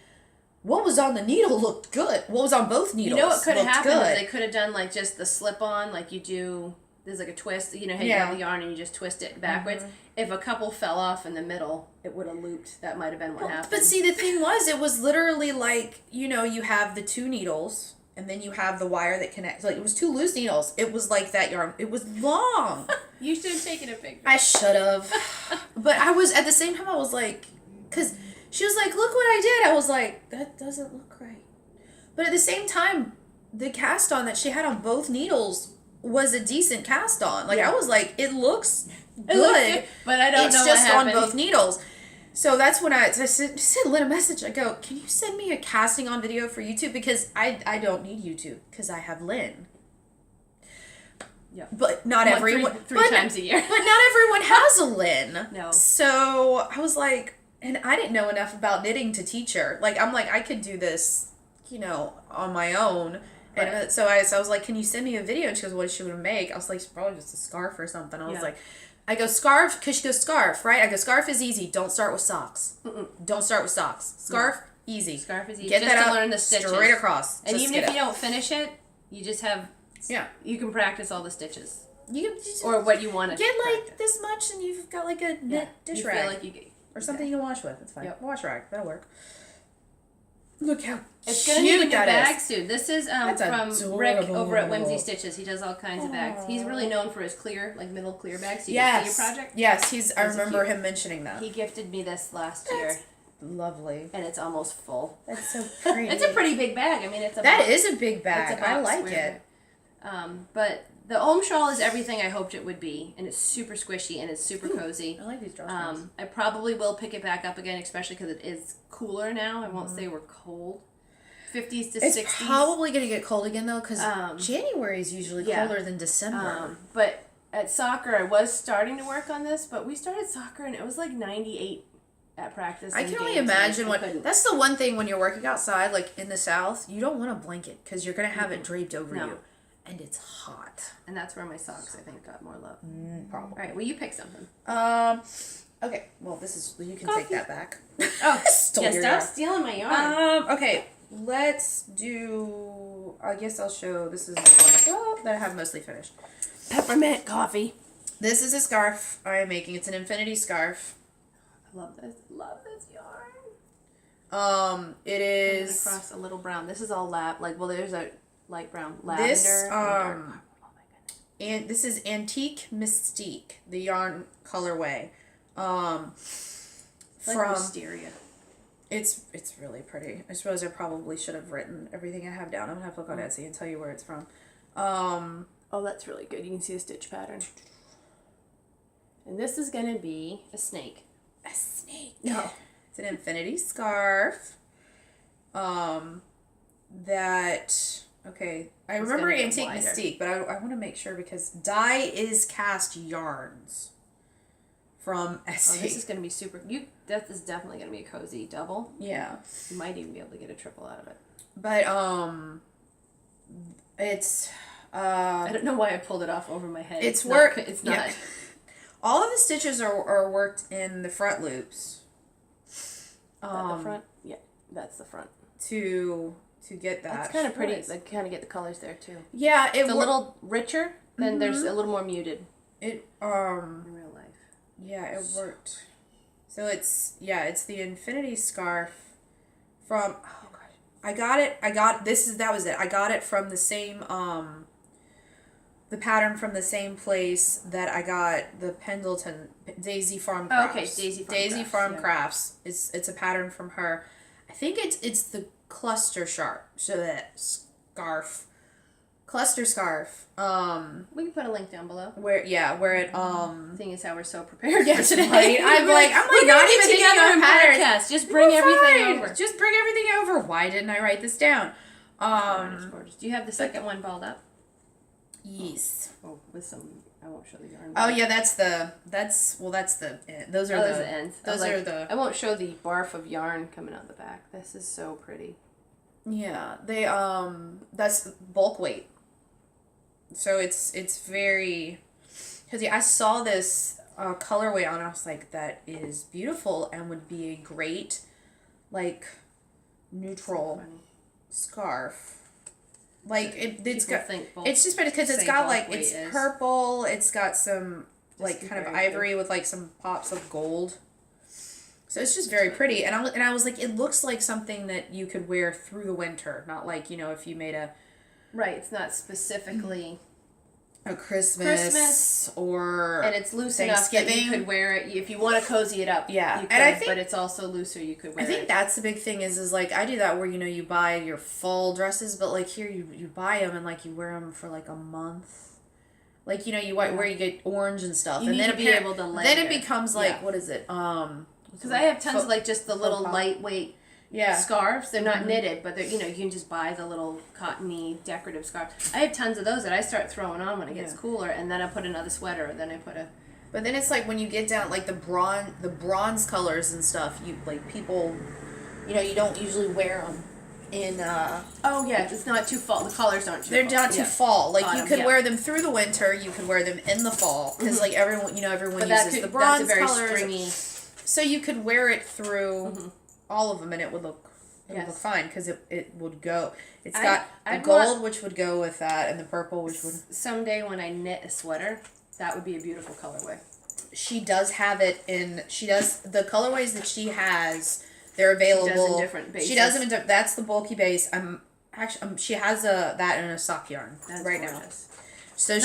what was on the needle looked good. What was on both needles, you know what could have happened is they could have done like just the slip on, like you do. There's like a twist, you know how you have the yarn and you just twist it backwards. If a couple fell off in the middle, it would have looped. That might have been what happened. But see, the thing was, it was literally like, you know, you have the 2 needles, and then you have the wire that connects. Like, it was 2 loose needles. It was like that yarn. It was long. You should have taken a picture. I should have. But I was, at the same time, I was like, because she was like, look what I did. I was like, that doesn't look right. But at the same time, the cast on that she had on both needles was a decent cast on. Like, I was like, it looks good, but I don't know what happened. It's just on both needles. So that's when I sent Lynn a message. I go, can you send me a casting on video for YouTube? Because I don't need YouTube, because I have Lynn. Yeah. But not everyone. Three times a year. But not everyone has a Lynn. No. So I was like, and I didn't know enough about knitting to teach her. Like, I'm like, I could do this, on my own. Right. And so I was like, can you send me a video? And she goes, what is she going to make? I was like, probably just a scarf or something. I was like, I go scarf, because she goes scarf, right? I go scarf is easy. Don't start with socks. Don't start with socks. Scarf, easy. Scarf is easy. Get just that to up, learn the stitches. straight across. And even if you don't finish it, you just have... Yeah. You can practice all the stitches. You can just or what you want to get practice. like this much, and you've got like a knit dish rag, feel like you or something you can wash with. It's fine. Yep. Wash rag, that'll work. Look how it's cute gonna need a new that bag is. soon. This is That's from Rick adorable. over at Whimsy Stitches. He does all kinds of bags. He's really known for his clear, like middle clear bags. So you can see your project. Yes, I remember him mentioning that. He gifted me this last year. Lovely. And it's almost full. That's so pretty. It's a pretty big bag. I mean, it's a That box. is a big bag. It's a box I like square it. bag. But the Ohm shawl is everything I hoped it would be, and it's super squishy and it's super cozy. I like these drawstrings. I probably will pick it back up again, especially because it is cooler now. I won't say we're cold. 50s to 60s. It's probably going to get cold again, though, because January is usually colder than December. But at soccer, I was starting to work on this, but we started soccer, and it was like 98 at practice. I can only imagine that's the one thing when you're working outside, like in the South, you don't want a blanket, because you're going to have it draped over you. And it's hot. And that's where my socks, I think, got more love. Probably. All right, well, you pick something. Okay. Well, you can Coffee. take that back. Oh, Stole your stop yarn. stealing my yarn. Okay. Let's do, I guess I'll show, this is the one that I have mostly finished. Peppermint coffee. This is a scarf I'm making. It's an infinity scarf. I love this. Love this yarn. It is... Across a little brown. This is all there's a light brown lavender. This, and dark. Oh my goodness. And this is Antique Mystique, the yarn colorway. Like from Wisteria. It's really pretty. I suppose I probably should have written everything I have down. I'm gonna have to look on Etsy and tell you where it's from. Oh, that's really good. You can see the stitch pattern. And this is gonna be a snake. A snake. No. It's an infinity scarf. I remember Antique Mystique, but I want to make sure because Dye is Cast Yarns from Etsy. Oh, this is going to be super... That is definitely going to be a cozy double. Yeah. You might even be able to get a triple out of it. But, it's... I don't know why I pulled it off over my head. It's not. Yeah. All of the stitches are worked in the front loops. Is that the front? Yeah, that's the front. To get that. That's kind of pretty. Like, kind of get the colors there too. Yeah, it's a little richer. Then there's a little more muted. In real life. Yeah, it worked. So it's the infinity scarf from. Oh gosh, I got it. That was it. I got it from the same the pattern from the same place that I got the Pendleton Daisy Farm Crafts. Okay, Daisy Farm Crafts. It's a pattern from her. I think it's the cluster scarf. Cluster scarf. We can put a link down below. Where it Thing is how we're so prepared yes, for today. Right. I'm not even thinking of patterns. Just bring everything over. Just bring everything over. Why didn't I write this down? It's gorgeous. Do you have the second one balled up? Yes. Oh, with some. I won't show the yarn. Oh yeah, that's the those are the ends. Those are the. I won't show the barf of yarn coming out the back. This is so pretty. Yeah, they that's bulk weight. So it's very, because I saw this colorway on, and I was like, that is beautiful and would be a great, like, neutral scarf. Like it's got, it's just because it's got like it's purple. It's got some like kind of ivory with like some pops of gold. So it's just very pretty, and I was like, it looks like something that you could wear through the winter, not like if you made a. Right, it's not specifically a Christmas or and it's loose enough that you could wear it if you want to cozy it up. Yeah, you could, and I think, but it's also looser. You could wear it. I think that's the big thing is like I do that where you buy your fall dresses, but like here you buy them and like you wear them for like a month. Like you where you get orange and stuff, and then to be able to layer. Then it becomes like what is it? Because I have tons of like just the little lightweight. scarves. They're not knitted, but they're, you can just buy the little cottony decorative scarves. I have tons of those that I start throwing on when it gets cooler, and then I put another sweater, and then I put a... But then it's like when you get down, like the bronze colors and stuff, you, like, people, you don't usually wear them in, it's not too fall. The colors aren't too They're fall. not too fall. Like, you could yeah. wear them through the winter, you could wear them in the fall, because, like, everyone But uses the bronze that's a very colors. stringy... So you could wear it through all of them, and it would look... It would look fine because it would go. It's got the gold, which would go with that, and the purple, which would... Someday when I knit a sweater, that would be a beautiful colorway. She does have it in... The colorways that she has, they're available. She does in different bases. She does them in... That's the bulky base. She has that in a sock yarn right gorgeous. Now. So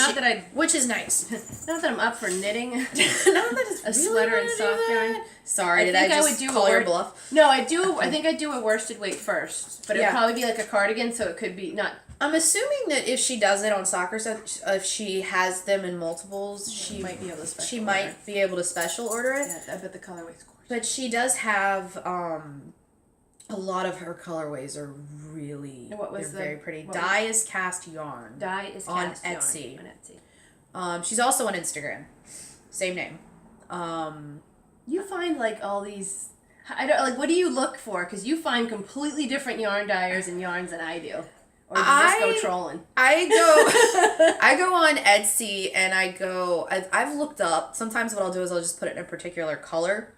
which is nice. Not that I'm up for knitting. Not that it's a sweater and sock yarn. Sorry, did I just call your bluff? No, I do. I think I do a worsted weight first, but it'd probably be like a cardigan, so it could be not. I'm assuming that if she does it on soccer sets, if she has them in multiples, she might be able to special. She might be able to special order it. Yeah, I bet the colorway's gorgeous. But she does have a lot of her colorways are really very pretty. Dye is Cast Yarn. Dye is on Cast Etsy. Yarn on Etsy. She's also on Instagram. Same name. You find like all these. I don't like. What do you look for? Because you find completely different yarn dyers and yarns than I do. Or you just go trolling. I go on Etsy and I've looked up. Sometimes what I'll do is I'll just put it in a particular color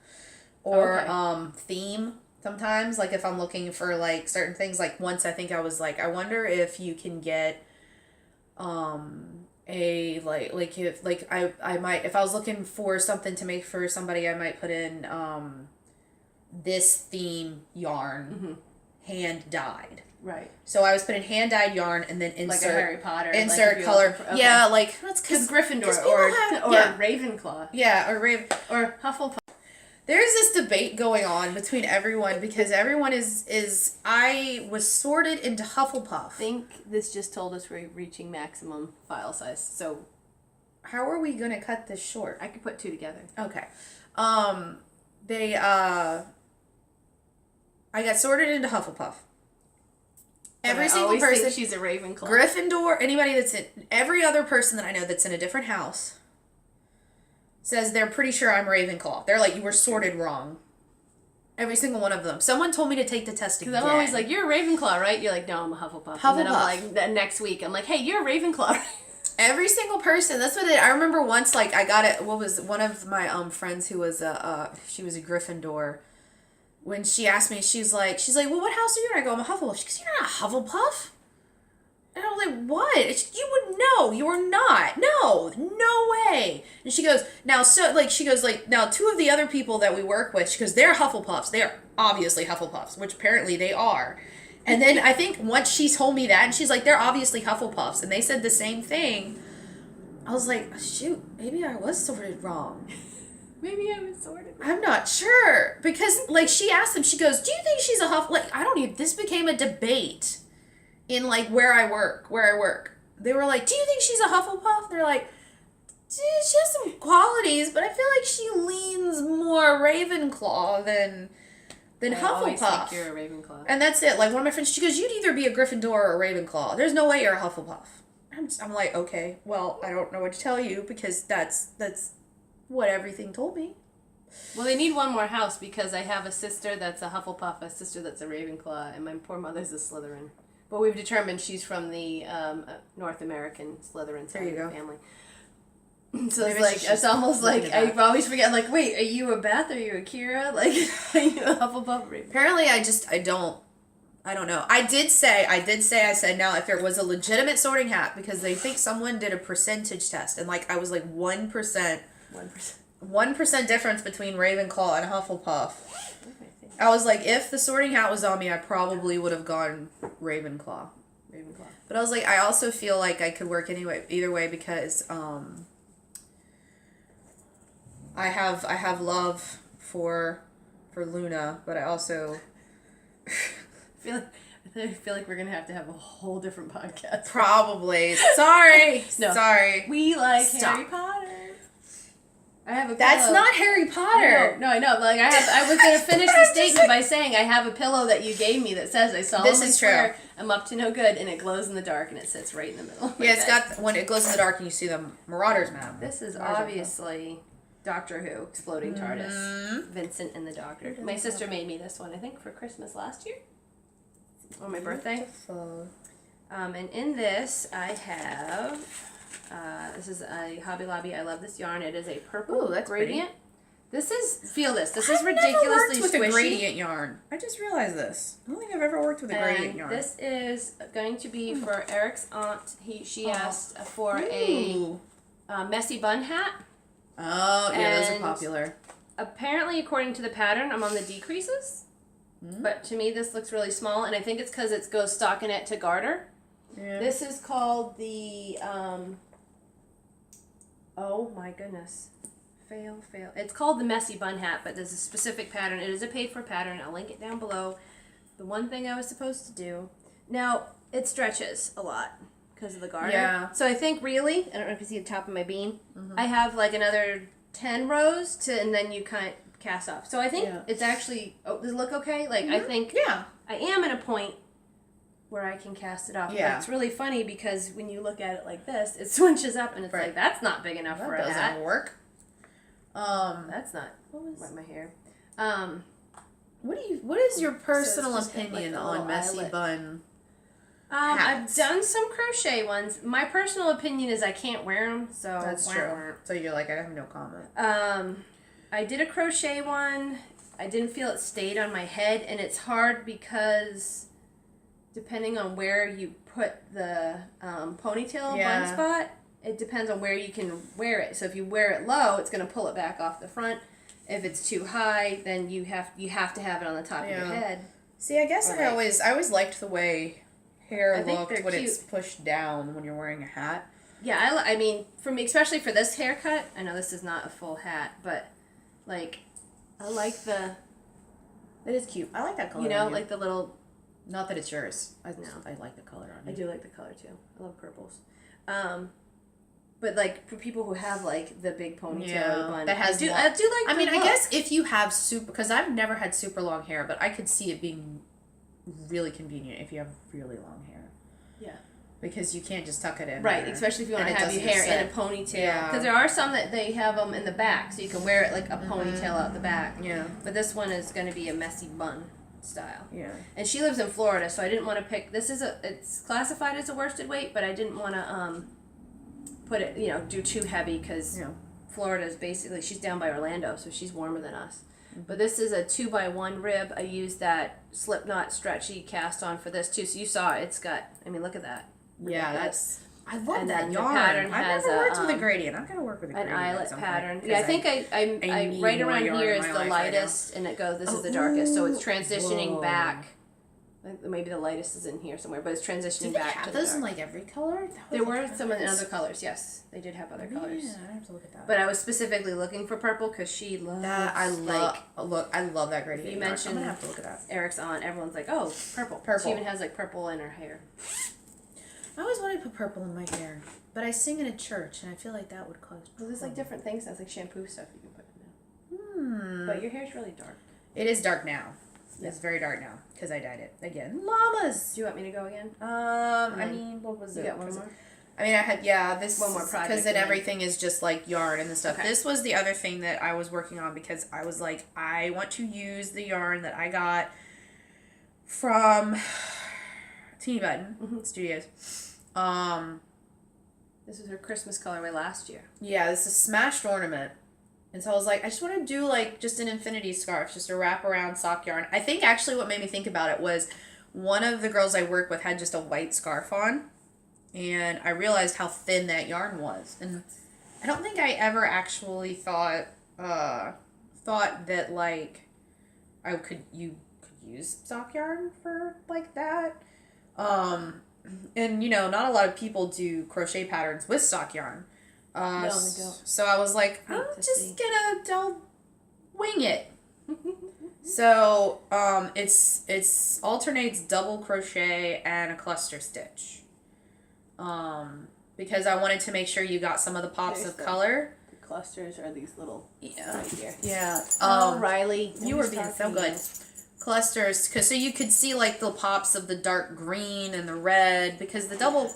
or theme. Sometimes, like, if I'm looking for, like, certain things, like, once I think I was, like, I wonder if you can get, I might, if I was looking for something to make for somebody, I might put in, this theme yarn, hand-dyed. Right. So I was putting hand-dyed yarn and then insert... Like a Harry Potter. Insert color. Yeah, like... That's because Gryffindor or Ravenclaw. Yeah, or or Hufflepuff. There's this debate going on between everyone because everyone I was sorted into Hufflepuff. I think this just told us we're reaching maximum file size. So how are we going to cut this short? I could put two together. Okay. I got sorted into Hufflepuff. Every single person. Think she's a Ravenclaw. Gryffindor, anybody that's in, every other person that I know that's in a different house says they're pretty sure I'm Ravenclaw. They're like, you were sorted wrong. Every single one of them. Someone told me to take the test again. Because I'm always like, you're a Ravenclaw, right? You're like, no, I'm a Hufflepuff. And then I'm like, next week, I'm like, hey, you're a Ravenclaw. Every single person. That's what it. I remember once, like, I got it. What was one of my friends who was she was a Gryffindor. When she asked me, she's like, well, what house are you in? I go, I'm a Hufflepuff. She goes, you're not a Hufflepuff. And I was like, what? You would know. You are not. No way. And she goes, now, two of the other people that we work with, she goes, they're Hufflepuffs. They are obviously Hufflepuffs, which apparently they are. And then I think once she told me that, and she's like, they're obviously Hufflepuffs. And they said the same thing. I was like, shoot, maybe I was sorted wrong. Maybe I was sorted wrong. I'm not sure. Because, like, she asked them, she goes, do you think she's a Huff? Like, I don't even, this became a debate. In, like, where I work. They were like, do you think she's a Hufflepuff? They're like, she has some qualities, but I feel like she leans more Ravenclaw than Hufflepuff. I always think you're a Ravenclaw. And that's it. Like, one of my friends, she goes, you'd either be a Gryffindor or a Ravenclaw. There's no way you're a Hufflepuff. I'm like, okay, well, I don't know what to tell you because that's what everything told me. Well, they need one more house because I have a sister that's a Hufflepuff, a sister that's a Ravenclaw, and my poor mother's a Slytherin. But we've determined she's from the North American Slytherin side of the family. So it's like, it's almost like, I always forget, like, wait, are you a Beth? Are you a Kira? Like, are you a Hufflepuff? Apparently I don't know. I said, now, if there was a legitimate sorting hat, because they think someone did a percentage test, and, like, I was, like, 1%. 1% difference between Ravenclaw and Hufflepuff. I was like, if the sorting hat was on me, I probably would have gone Ravenclaw. But I was like, I also feel like I could work either way because I have love for Luna, but I also I feel like we're gonna have a whole different podcast. Probably. Sorry. No. Sorry. We like Harry Potter. I have a pillow. That's not Harry Potter. No, I know. Like I was gonna finish the statement by saying I have a pillow that you gave me that says I solemnly swear I'm up to no good, and it glows in the dark, and it sits right in the middle. Yeah, it's got when it glows in the dark, and you see the Marauders map. This is obviously Doctor Who exploding TARDIS. Vincent and the Doctor. My sister made me this one, I think, for Christmas last year, on my birthday. And in this I have. This is a Hobby Lobby. I love this yarn. It is a purple gradient. Pretty. This is ridiculously squishy. With squishy. a gradient yarn. I just realized this. I don't think I've ever worked with a gradient yarn. This is going to be for Eric's aunt. She asked for a messy bun hat. Oh, yeah, those are popular. Apparently, according to the pattern, I'm on the decreases. But to me, this looks really small, and I think it's because it goes stockinette to garter. Yeah. This is called the, oh my goodness, fail. It's called the messy bun hat, but there's a specific pattern. It is a paid-for pattern. I'll link it down below. The one thing I was supposed to do. Now, it stretches a lot because of the garter. Yeah. So I think really, I don't know if you see the top of my bean, I have like another 10 rows and then you kind of cast off. So I think it's actually, does it look okay? Like I think I am at a point where I can cast it off. Yeah. But it's really funny because when you look at it like this, it swinches up and it's like, that's not big enough for a hat. That doesn't work. That's not, wet my hair. What is your personal opinion on messy bun hats? I've done some crochet ones. My personal opinion is I can't wear them, so. That's true. So you're like, I have no comment. I did a crochet one. I didn't feel it stayed on my head, and it's hard because depending on where you put the ponytail bun spot, it depends on where you can wear it. So if you wear it low, it's going to pull it back off the front. If it's too high, then you have to have it on the top of your head. See, I guess I always liked the way hair looked when it's pushed down when you're wearing a hat. Yeah, I mean, for me, especially for this haircut, I know this is not a full hat, but like, I like the. It is cute. I like that color. You know, like the little. Not that it's yours. I like the color on it. I do like the color too. I love purples. But like for people who have like the big ponytail bun, I do like. I mean, I guess if you have because I've never had super long hair, but I could see it being really convenient if you have really long hair. Yeah. Because you can't just tuck it in. Right, especially if you want to have your hair in a ponytail. Yeah. Because there are some that they have them in the back, so you can wear it like a ponytail out the back. Yeah. But this one is going to be a messy bun style. Yeah. And she lives in Florida, so I didn't want to pick. It's classified as a worsted weight, but I didn't want to put it, do too heavy because Florida is basically, she's down by Orlando, so she's warmer than us. But this is a 2x1 rib. I used that slip knot stretchy cast on for this too. So you saw it's got. I mean, look at that. Yeah, that's. I love that yarn. I've never worked with a gradient. I've got to work with a gradient. An eyelet pattern. Yeah, I think I right around here is the lightest, and it goes. This is the darkest, so it's transitioning back. Maybe the lightest is in here somewhere, but it's transitioning back to the dark. Those in like every color? There were some in other colors. Yes, they did have other colors. Yeah, I have to look at that. But I was specifically looking for purple because she loves that. I love that gradient. You mentioned I'm gonna have to look at that. Eric's aunt. Everyone's like, oh, purple. She even has like purple in her hair. I always wanted to put purple in my hair, but I sing in a church, and I feel like that would cause. Well, there's like different things. That's like shampoo stuff you can put in there. But your hair's really dark. It is dark now. It's very dark now because I dyed it again. Llamas. Do you want me to go again? I mean, what was it? You got one more? I mean, I had this one more project because then everything is just like yarn and the stuff. Okay. This was the other thing that I was working on because I was like, I want to use the yarn that I got from Teeny Button Studios. This was her Christmas colorway last year. Yeah, this is Smashed Ornament. And so I was like, I just want to do like just an infinity scarf, just a wraparound sock yarn. I think actually what made me think about it was one of the girls I work with had just a white scarf on. And I realized how thin that yarn was. And I don't think I ever actually thought that like you could use sock yarn for like that. And not a lot of people do crochet patterns with sock yarn. No, they don't. So I was like, I'll wing it. So it's alternates double crochet and a cluster stitch. Because I wanted to make sure you got some of the pops of color. clusters are these little Yeah. right here. Yeah. Oh, Riley, you were who's being so talking to good. you? Clusters, because so you could see like the pops of the dark green and the red, because the double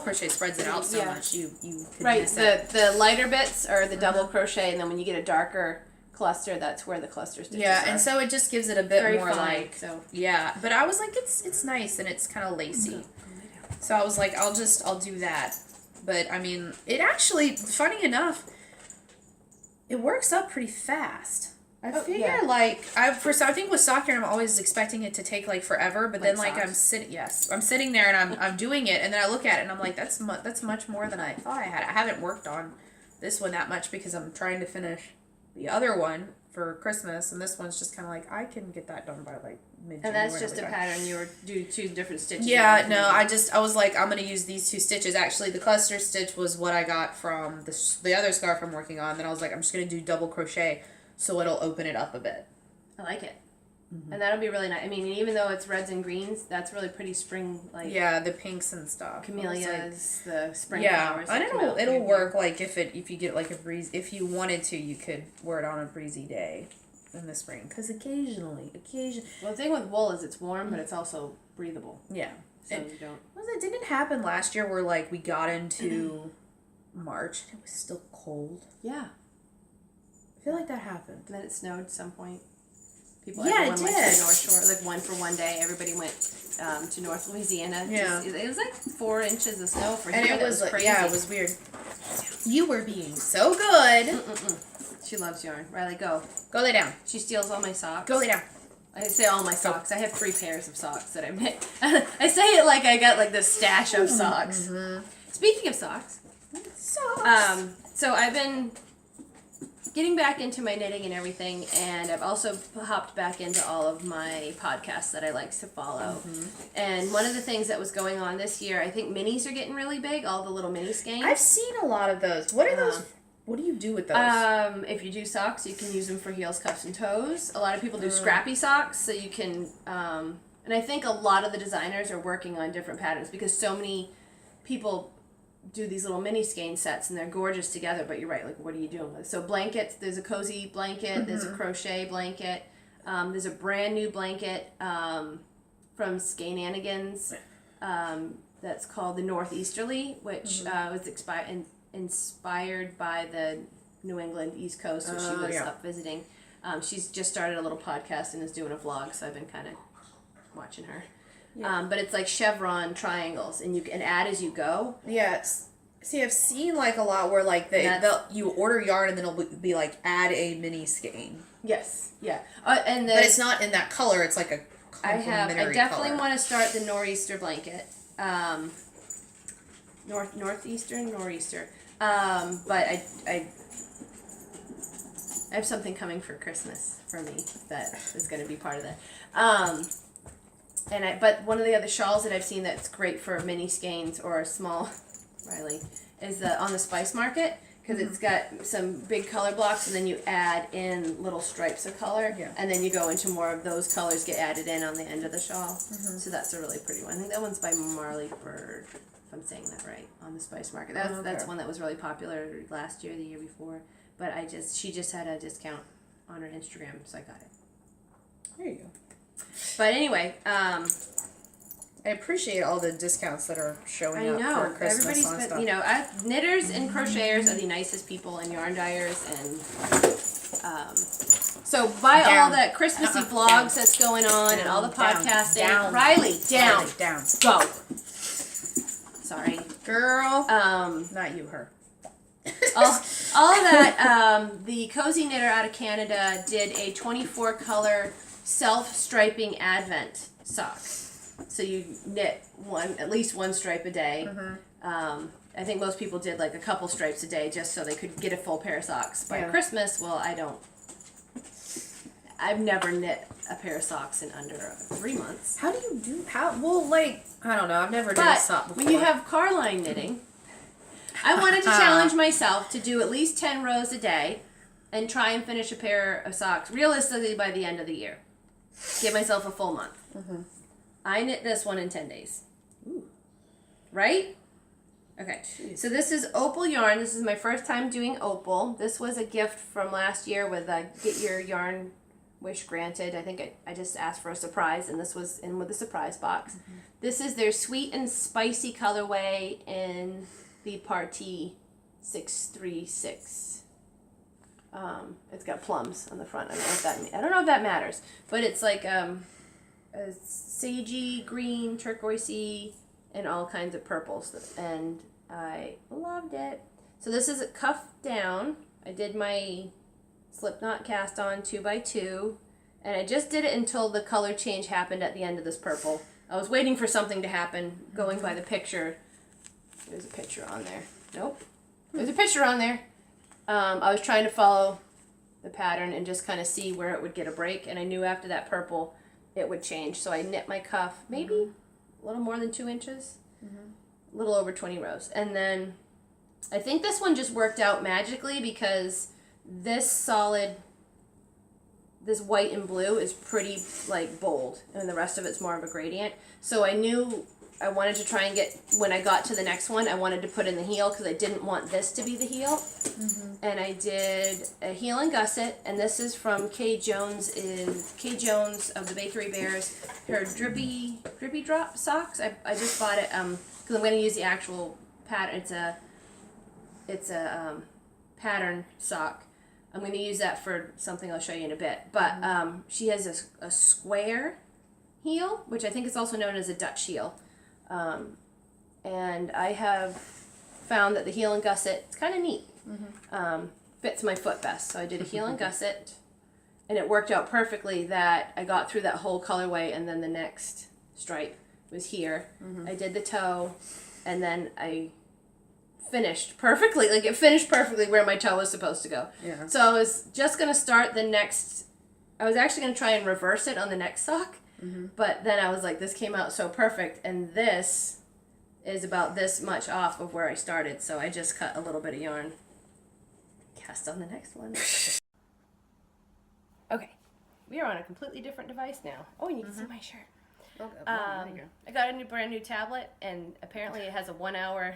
crochet spreads it out so much you could Right, miss it. the lighter bits are the double crochet, and then when you get a darker cluster, that's where the cluster stitches are. And so it just gives it a bit Very more fine, like but I was like it's nice and it's kind of lacy. So I was like I'll do that. But I mean, it actually, funny enough, it works up pretty fast. I figure I think with sock yarn I'm always expecting it to take like forever, but then like I'm sitting there and I'm doing it, and then I look at it and I'm like that's much more than I thought I had. I haven't worked on this one that much because I'm trying to finish the other one for Christmas, and this one's just kind of like I can get that done by like mid-January. And that's just a pattern. You were do 2 different stitches. Yeah, no, I was like I'm gonna use these 2 stitches. Actually, the cluster stitch was what I got from the other scarf I'm working on. Then I was like I'm just gonna do double crochet. So it'll open it up a bit. I like it. Mm-hmm. And that'll be really nice. I mean, even though it's reds and greens, that's really pretty spring, like... Yeah, the pinks and stuff. Camellias, the spring flowers. Yeah, and it'll work, like, if you get, like, a breeze... If you wanted to, you could wear it on a breezy day in the spring. Because occasionally... Well, the thing with wool is it's warm, but it's also breathable. Yeah. So you don't... Didn't it happen last year where, like, we got into March and it was still cold? Yeah. I feel like that happened. And then it snowed at some point. Everyone went to the North Shore, like one for one day. Everybody went to North Louisiana. Yeah. It was like 4 inches of snow for and here. It was crazy. Yeah, it was weird. You were being so good. She loves yarn. Riley, go. Go lay down. She steals all my socks. Go lay down. I say all my socks. I have 3 pairs of socks that I knit. I say it like I got like this stash of socks. Mm-hmm. Speaking of socks. So I've been getting back into my knitting and everything, and I've also hopped back into all of my podcasts that I like to follow. Mm-hmm. And one of the things that was going on this year, I think minis are getting really big, all the little mini skeins. I've seen a lot of those. What are those? What do you do with those? If you do socks, you can use them for heels, cuffs, and toes. A lot of people do scrappy socks, so you can, and I think a lot of the designers are working on different patterns because so many people do these little mini skein sets and they're gorgeous together, but you're right, like what are you doing with it? So blankets, there's a cozy blanket, there's a crochet blanket, there's a brand new blanket from Skeins that's called the Northeasterly, which was inspired by the New England East Coast when she was up visiting. She's just started a little podcast and is doing a vlog, so I've been kind of watching her. Yeah. But it's like chevron triangles, and you can add as you go. Yes. See, I've seen like a lot where like you order yarn and then it'll be like add a mini skein. Yes. Yeah. But it's not in that color. It's like a complementary I definitely want to start the nor'easter blanket. Northeastern. But I have something coming for Christmas for me that is going to be part of that. But one of the other shawls that I've seen that's great for mini skeins or small, Riley, is on the Spice Market, because it's got some big color blocks and then you add in little stripes of color, and then you go into more of those colors get added in on the end of the shawl. So that's a really pretty one. I think that one's by Marley Bird, if I'm saying that right, on the Spice Market. That's one that was really popular last year, the year before. But she just had a discount on her Instagram, so I got it. There you go. But anyway, I appreciate all the discounts that are showing up for Christmas on stuff. Knitters and crocheters are the nicest people, and yarn dyers, and so buy all that Christmassy vlogs that's going on and all the podcasting. Riley, down. Go. Sorry, girl. Not you, her. all of that. The Cozy Knitter out of Canada did a 24 color self-striping advent sock. So you knit at least one stripe a day. I think most people did like a couple stripes a day just so they could get a full pair of socks. By Christmas, well, I've never knit a pair of socks in under 3 months. How do you do, I don't know, I've never done a sock before. When you have Carline knitting, I wanted to challenge myself to do at least 10 rows a day and try and finish a pair of socks realistically by the end of the year. Give myself a full month. I knit this one in 10 days. Ooh. Right? Okay, so this is opal yarn. This is my first time doing opal. This was a gift from last year with Get Your Yarn Wish Granted. I think I just asked for a surprise, and this was in with the surprise box. Mm-hmm. This is their sweet and spicy colorway in the Party 636. It's got plums on the front. I don't know if that matters, but it's like a sagey green, turquoisey, and all kinds of purples, and I loved it. So this is a cuff down. I did my slip knot cast on 2x2, and I just did it until the color change happened at the end of this purple. I was waiting for something to happen, going by the picture. There's a picture on there. Nope. There's a picture on there. I was trying to follow the pattern and just kind of see where it would get a break, and I knew after that purple it would change. So I knit my cuff maybe a little more than 2 inches, a little over 20 rows. And then I think this one just worked out magically because this white and blue is pretty like bold, and the rest of it's more of a gradient. So I knew I wanted to try and get, when I got to the next one, I wanted to put in the heel because I didn't want this to be the heel. And I did a heel and gusset, and this is from Kay Jones of the Bakery Bears. Her drippy drop socks. I just bought it because I'm going to use the actual pattern. It's a pattern sock. I'm going to use that for something I'll show you in a bit. But she has a square heel, which I think is also known as a Dutch heel. And I have found that the heel and gusset, it's kind of neat. Fits my foot best. So I did a heel and gusset, and it worked out perfectly that I got through that whole colorway, and then the next stripe was here. I did the toe, and then I finished perfectly. Like, it finished perfectly where my toe was supposed to go. Yeah. So I was just going to start the next, I was actually going to try and reverse it on the next sock. But then I was like, this came out so perfect, and this is about this much off of where I started, so I just cut a little bit of yarn. Cast on the next one. Okay, we are on a completely different device now. Oh, and you can see my shirt. I got a brand new tablet, and apparently it has a 1 hour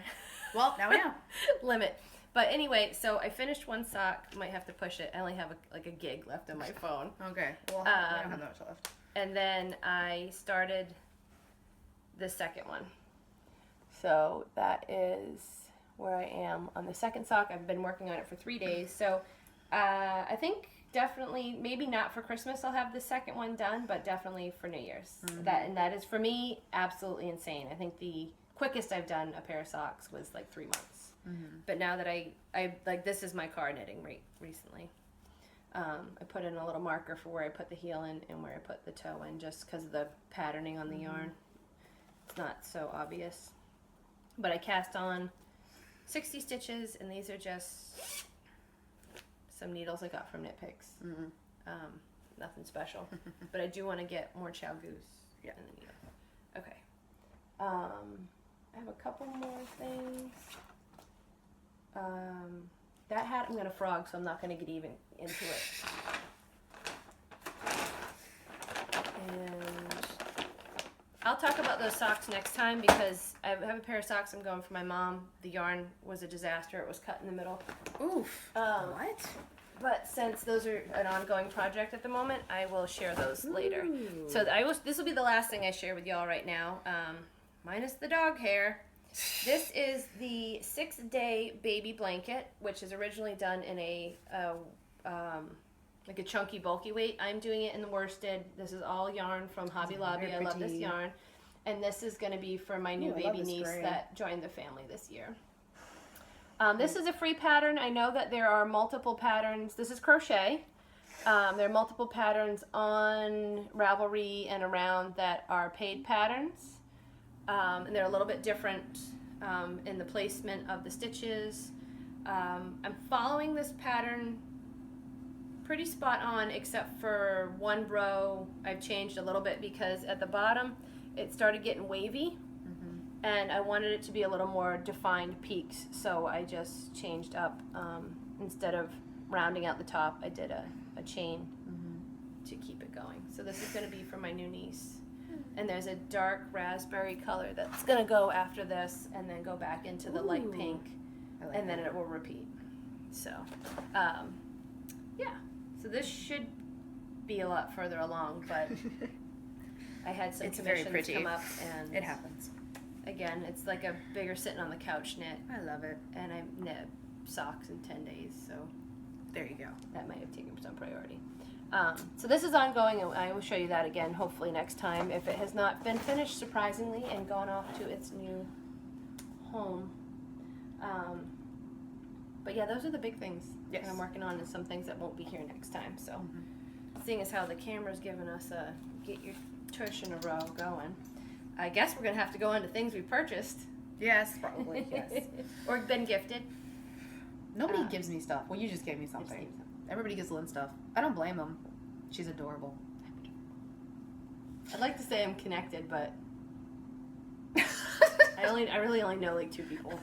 well, now we know. limit. But anyway, so I finished one sock. Might have to push it. I only have a gig left on my phone. Okay. Well, we don't have that much left. And then I started the second one. So that is where I am on the second sock. I've been working on it for 3 days. So I think definitely, maybe not for Christmas I'll have the second one done, but definitely for New Year's. That is, for me, absolutely insane. I think the quickest I've done a pair of socks was like 3 months. But now that I like, this is my car knitting recently. I put in a little marker for where I put the heel in and where I put the toe in, just because of the patterning on the yarn. It's not so obvious. But I cast on 60 stitches, and these are just some needles I got from Knit Picks. Nothing special. But I do want to get more Chow Goose in the needle. Okay. I have a couple more things. That hat I'm going to frog, so I'm not going to get even into it. And I'll talk about those socks next time, because I have a pair of socks I'm going for my mom. The yarn was a disaster. It was cut in the middle. Oof. What? But since those are an ongoing project at the moment, I will share those later. So this will be the last thing I share with y'all right now, minus the dog hair. This is the 6-day baby blanket, which is originally done in a chunky, bulky weight. I'm doing it in the worsted. This is all yarn from Hobby Lobby. I love this yarn. And this is going to be for my new baby niece that joined the family this year. This is a free pattern. I know that there are multiple patterns. This is crochet. There are multiple patterns on Ravelry and around that are paid patterns. And they're a little bit different in the placement of the stitches. I'm following this pattern pretty spot on, except for one row I've changed a little bit, because at the bottom it started getting wavy, and I wanted it to be a little more defined peaks, so I just changed up. Instead of rounding out the top, I did a chain to keep it going. So this is going to be for my new niece. And there's a dark raspberry color that's going to go after this and then go back into the light pink. Like and then that. it will repeat. So, yeah. So this should be a lot further along, but I had some It's very commissions pretty. come up, and It happens. again, it's like a bigger sitting on the couch knit, I love it. and I knit socks in 10 days, so There you go. that might have taken some priority. So this is ongoing, and I will show you that again, hopefully next time, if it has not been finished, surprisingly, and gone off to its new home. But yeah, those are the big things Yes. that I'm working on, and some things that won't be here next time. So, seeing as how the camera's given us a get your tush in a row going, I guess we're gonna have to go into things we purchased. Yes, probably. Yes. Or been gifted. Nobody gives me stuff. Well, you just gave me Just something. gave something. Everybody gives Lynn stuff. I don't blame them. She's adorable. I'd like to say I'm connected, but I really only know like 2 people.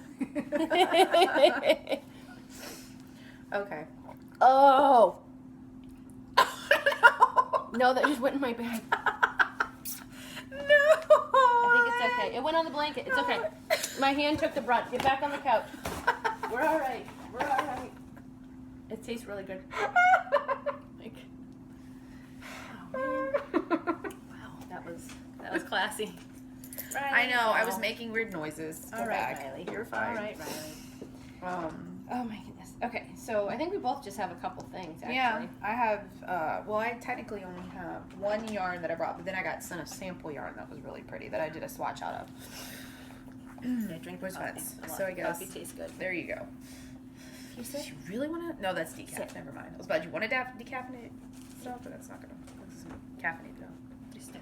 Okay. Oh. No, that just went in my bag. No. I think it's okay. It went on the blanket. It's okay. My hand took the brunt. Get back on the couch. We're all right. We're all right. It tastes really good. Like, oh man. Wow, that was classy. I know. I was Oh. making weird noises. Go All right, back. Riley. You're fine. All right, Riley. Oh my goodness. Okay, so I think we both just have a couple things actually. Yeah, I have, well, I technically only have one yarn that I brought, but then I got sent a sample yarn that was really pretty that I did a swatch out of. Yeah, drink Where's coffee. Vets? A lot So of I guess- coffee tastes good. There you go. You Do sit? you really want to? No, that's decaf. Sit. Never mind. I was about, you want to decaffeinate stuff, but that's not going to, this is caffeinated though. Just stay.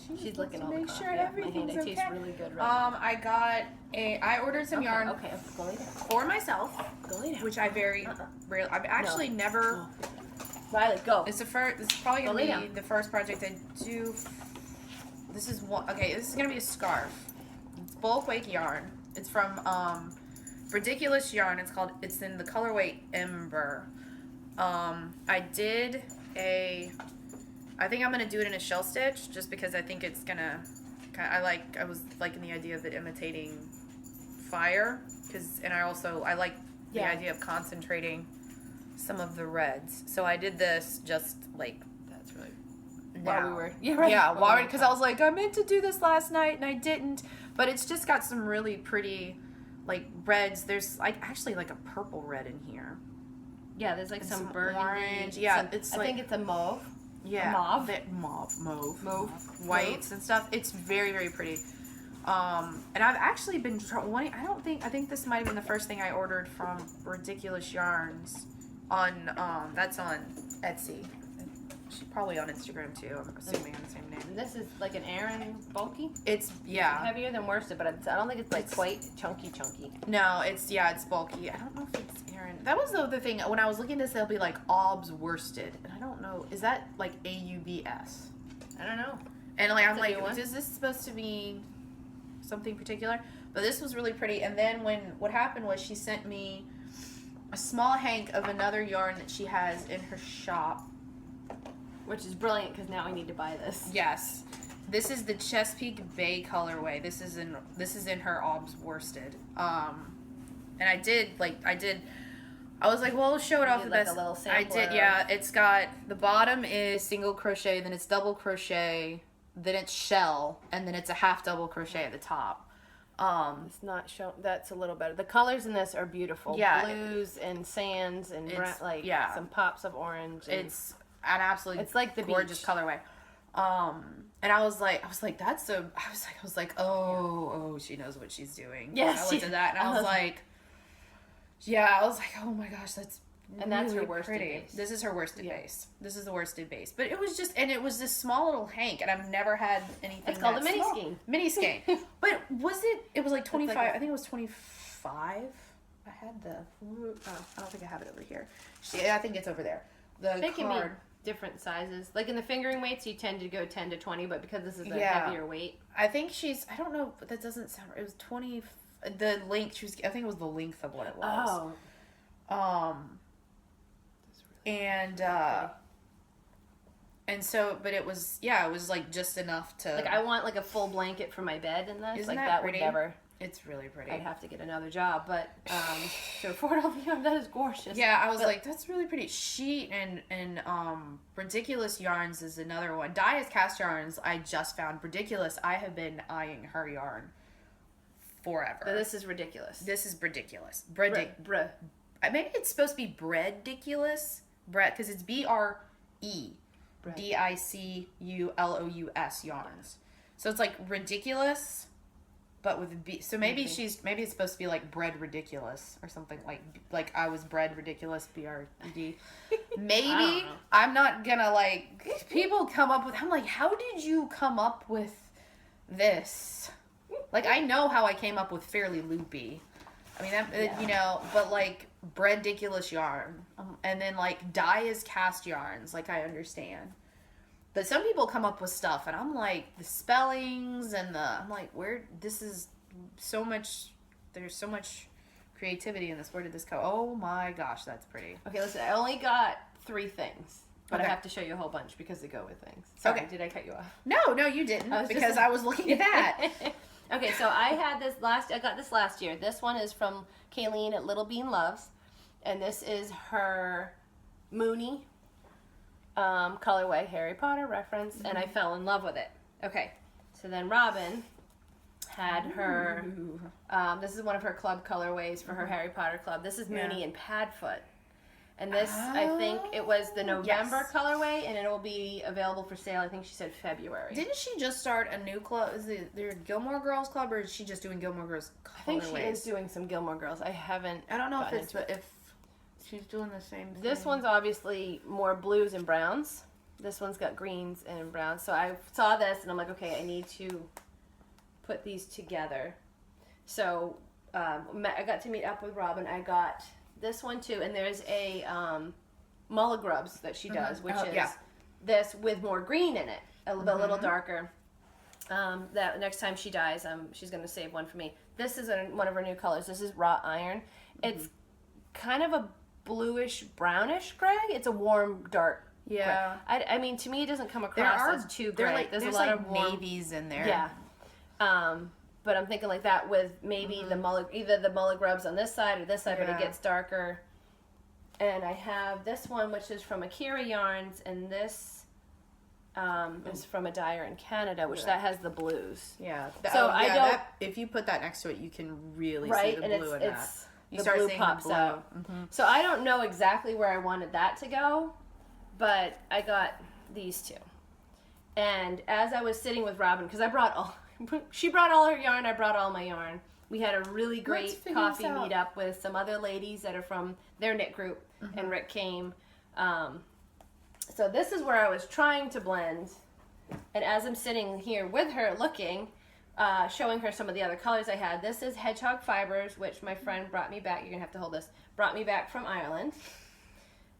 She's She's licking all the make coffee sure off my everything's hand. It tastes okay. really good right now. I ordered some yarn Okay, go lay down. for myself, Go lay down. which I very rarely, I've actually never, Riley, go. it's the first, this is probably Go going lay to be down. the first project I do. This is one, okay, this is going to be a scarf. It's bulk weight yarn. It's from, Ridiculous Yarn. It's in the colorway Ember. I did I think I'm going to do it in a shell stitch just because I think it's going to, I was liking the idea of it imitating fire and I like the Yeah. idea of concentrating some of the reds. So I did this just like That's really. now. While we were. Yeah, right. Yeah, While we were because I was like, I meant to do this last night and I didn't. But it's just got some really pretty, like, reds. There's like actually like a purple red in here. Yeah, there's like And some some burgundy. orange. Yeah, some- it's I like- think it's a mauve. Yeah, Mauve? mauve, whites and stuff. It's very, very pretty. And I've actually been wanting. I think this might have been the first thing I ordered from Ridiculous Yarns on. That's on Etsy. She's probably on Instagram too. I'm assuming on the same name. And this is like an Aran bulky. It's heavy. Heavier than worsted, but I don't think it's like quite chunky. No, it's bulky. I don't know if it's Aran. That was the other thing. When I was looking at this, they'll be like OBS worsted, and I don't know. Is that like AUBS? I don't know. And like I'm That's a new like, one. is this supposed to be something particular? But this was really pretty. And then what happened was she sent me a small hank of another yarn that she has in her shop. Which is brilliant because now I need to buy this. Yes. This is the Chesapeake Bay colorway. This is in her OBS worsted. And I was like, well, show it off the like best. a little I sampler. did, yeah. It's got, the bottom is single crochet, then it's double crochet, then it's shell, and then it's a half double crochet at the top. It's not shown. That's a little better. The colors in this are beautiful. Yeah. Blues and sands and brown, It's- like yeah. some pops of orange. And It's an absolutely It's like the gorgeous beach. colorway. And I was like, oh, she knows what she's doing. Yes, I looked at that and I was like, oh my gosh, that's And that's her really worsted pretty. base. This is her worsted Yeah. base. This is the worsted base. But it was this small little hank, and I've never had anything. It's called that a mini small. skein. Mini skein. But it was like 25. like a- I think it was 25. I had the. I don't think I have it over here. I think it's over there. The They can card. be different sizes. Like in the fingering weights, you tend to go 10 to 20, but because this is a Yeah. heavier weight, I think I don't know, but that doesn't sound right. It was 20, the length, I think it was the length of what it was. And so, but it was like just enough to. Like I want like a full blanket for my bed in this. Isn't like that would pretty? never. It's really pretty. I'd have to get another job, but to afford all the yarn, that is gorgeous. Yeah, I was like, that's really pretty. Sheet and Ridiculous Yarns is another one. Dye is Cast Yarns. I just found Ridiculous. I have been eyeing her yarn forever. So this is ridiculous. This is ridiculous. Bruh. Maybe it's supposed to be breadiculous. Bread, because it's BRE. DICULOUS yarns. So it's like ridiculous, but with B. So maybe maybe it's supposed to be like bread ridiculous or something like I was bred ridiculous, BRED. Maybe I'm not gonna like people come up with. I'm like, how did you come up with this? Like I know how I came up with Fairly Loopy. I mean, you know, but like breadiculous yarn, and then like Dye is Cast Yarns. Like I understand. But some people come up with stuff, and I'm like, the spellings and I'm like, this is so much, there's so much creativity in this. Where did this go? Oh my gosh, that's pretty. Okay, listen, I only got 3 things, but Okay. I have to show you a whole bunch because they go with things. Sorry, Okay. Did I cut you off? No, you didn't, I was looking at that. Okay, so I got this last year. This one is from Kayleen at Little Bean Loves, and this is her Mooney colorway, Harry Potter reference, and I fell in love with it. Okay, so then Robin had her, this is one of her club colorways for her Harry Potter club. This is Mooney and Padfoot. And this, I think it was the November colorway, and it will be available for sale, I think she said February. Didn't she just start a new club? Is it their Gilmore Girls club, or is she just doing Gilmore Girls colorways? I think she is doing some Gilmore Girls. I don't know if she's doing the same thing. This one's obviously more blues and browns. This one's got greens and browns. So I saw this, and I'm like, okay, I need to put these together. So I got to meet up with Robin. I got this one too, and there's a Mulligrubs that she does, which is this with more green in it, a little darker. That next time she dyes, she's going to save one for me. This is one of her new colors. This is Wrought Iron. It's kind of a bluish brownish gray. It's a warm dark gray. I mean, to me it doesn't come across as too gray. There's a lot like of navies in there. Yeah. But I'm thinking like that with maybe either the Mulligrubs on this side or this side, but it gets darker. And I have this one, which is from Akira Yarns, and this is from a dyer in Canada, which that has the blues. Yeah. So if you put that next to it, you can really right? see the and blue in that. You the start blue seeing pops the blue. out. So I don't know exactly where I wanted that to go, but I got these two. And as I was sitting with Robin, because she brought all her yarn, I brought all my yarn. We had a really great coffee meetup with some other ladies that are from their knit group, and Rick came. So this is where I was trying to blend, and as I'm sitting here with her looking, showing her some of the other colors I had. This is Hedgehog Fibers, which my friend brought me back. You're going to have to hold this. Brought me back from Ireland.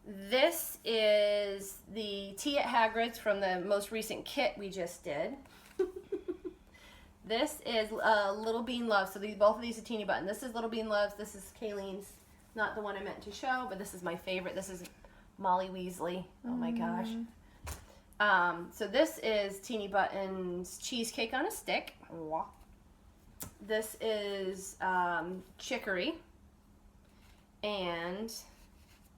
This is the tea at Hagrid's from the most recent kit we just did. This is Little Bean Loves. So both of these are teeny button. This is Little Bean Loves. This is Kayleen's. Not the one I meant to show, but this is my favorite. This is Molly Weasley. Oh my gosh. So this is Teeny Button's Cheesecake on a Stick. This is Chicory. And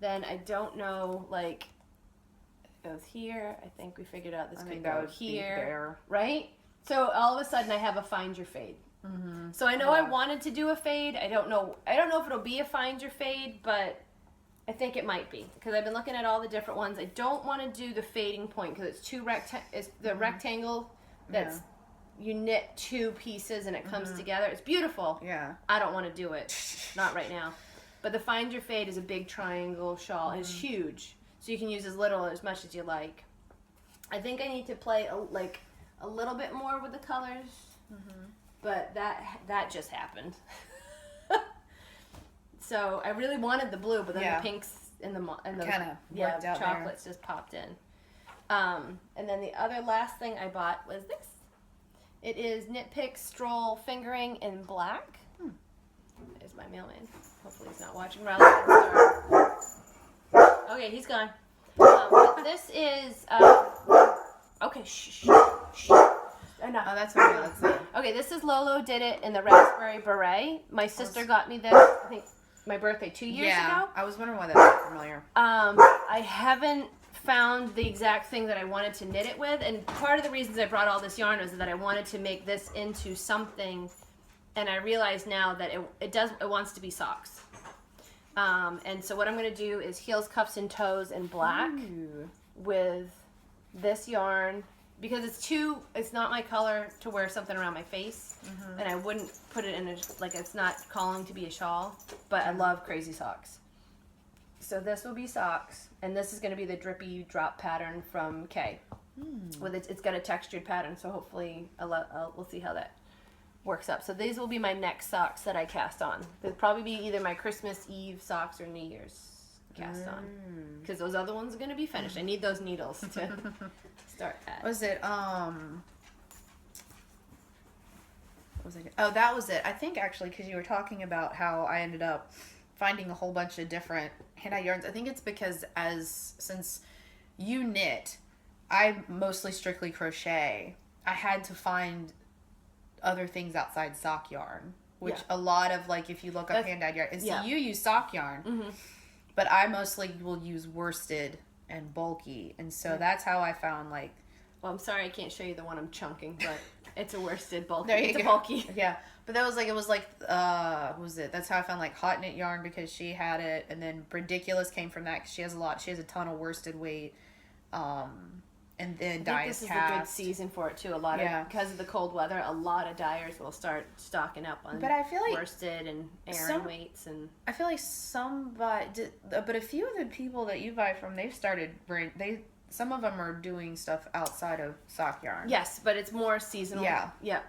then I don't know, like, it goes here. I think we figured out this could go here. Right? So all of a sudden I have a Find Your Fade. So I know I wanted to do a fade. I don't know if it'll be a Find Your Fade, but I think it might be, because I've been looking at all the different ones. I don't want to do the fading point because it's it's the rectangle that's you knit 2 pieces and it comes together. It's beautiful. Yeah. I don't want to do it. Not right now. But the Find Your Fade is a big triangle shawl. It's huge. So you can use as little or as much as you like. I think I need to play a little bit more with the colors. But that just happened. So I really wanted the blue, but then the pinks and the kind of worked out chocolates just popped in. And then the other last thing I bought was this. It is Knit Pick Stroll Fingering in black. There's my mailman. Hopefully he's not watching. Okay, he's gone. But this is Okay, shh. Enough. Oh, that's okay. Let's see. Okay, this is Lolo did it in the raspberry beret. My sister got me this, I think, my birthday 2 years ago. I was wondering why that looked familiar. I haven't found the exact thing that I wanted to knit it with, and part of the reasons I brought all this yarn was that I wanted to make this into something, and I realize now that it wants to be socks. And so what I'm going to do is heels, cuffs, and toes in black with this yarn. Because it's not my color to wear something around my face, and I wouldn't put it in it's not calling to be a shawl, but I love crazy socks. So this will be socks, and this is going to be the drippy drop pattern from Kay. It's got a textured pattern, so hopefully we'll see how that works up. So these will be my next socks that I cast on. They'll probably be either my Christmas Eve socks or New Year's cast on, because those other ones are going to be finished. I need those needles to start at. Was it what was it? Oh, that was it. I think actually because you were talking about how I ended up finding a whole bunch of different hand-dyed yarns. I think it's because since you knit, I mostly strictly crochet. I had to find other things outside sock yarn, which a lot of if you look up hand-dyed yarn, and so you use sock yarn. But I mostly will use worsted and bulky, and so that's how I found Well, I'm sorry I can't show you the one I'm chunking, but it's a worsted bulky. There you it's go. a bulky. Yeah, but that was what was it? That's how I found hot knit yarn because she had it, and then Ridiculous came from that because she has a ton of worsted weight. And then I think this is a good season for it too. Because of the cold weather, a lot of dyers will start stocking up on. But I feel worsted and Aran weights and. I feel but a few of the people that you buy from, they've started some of them are doing stuff outside of sock yarn. Yes, but it's more seasonal. Yeah. Yeah.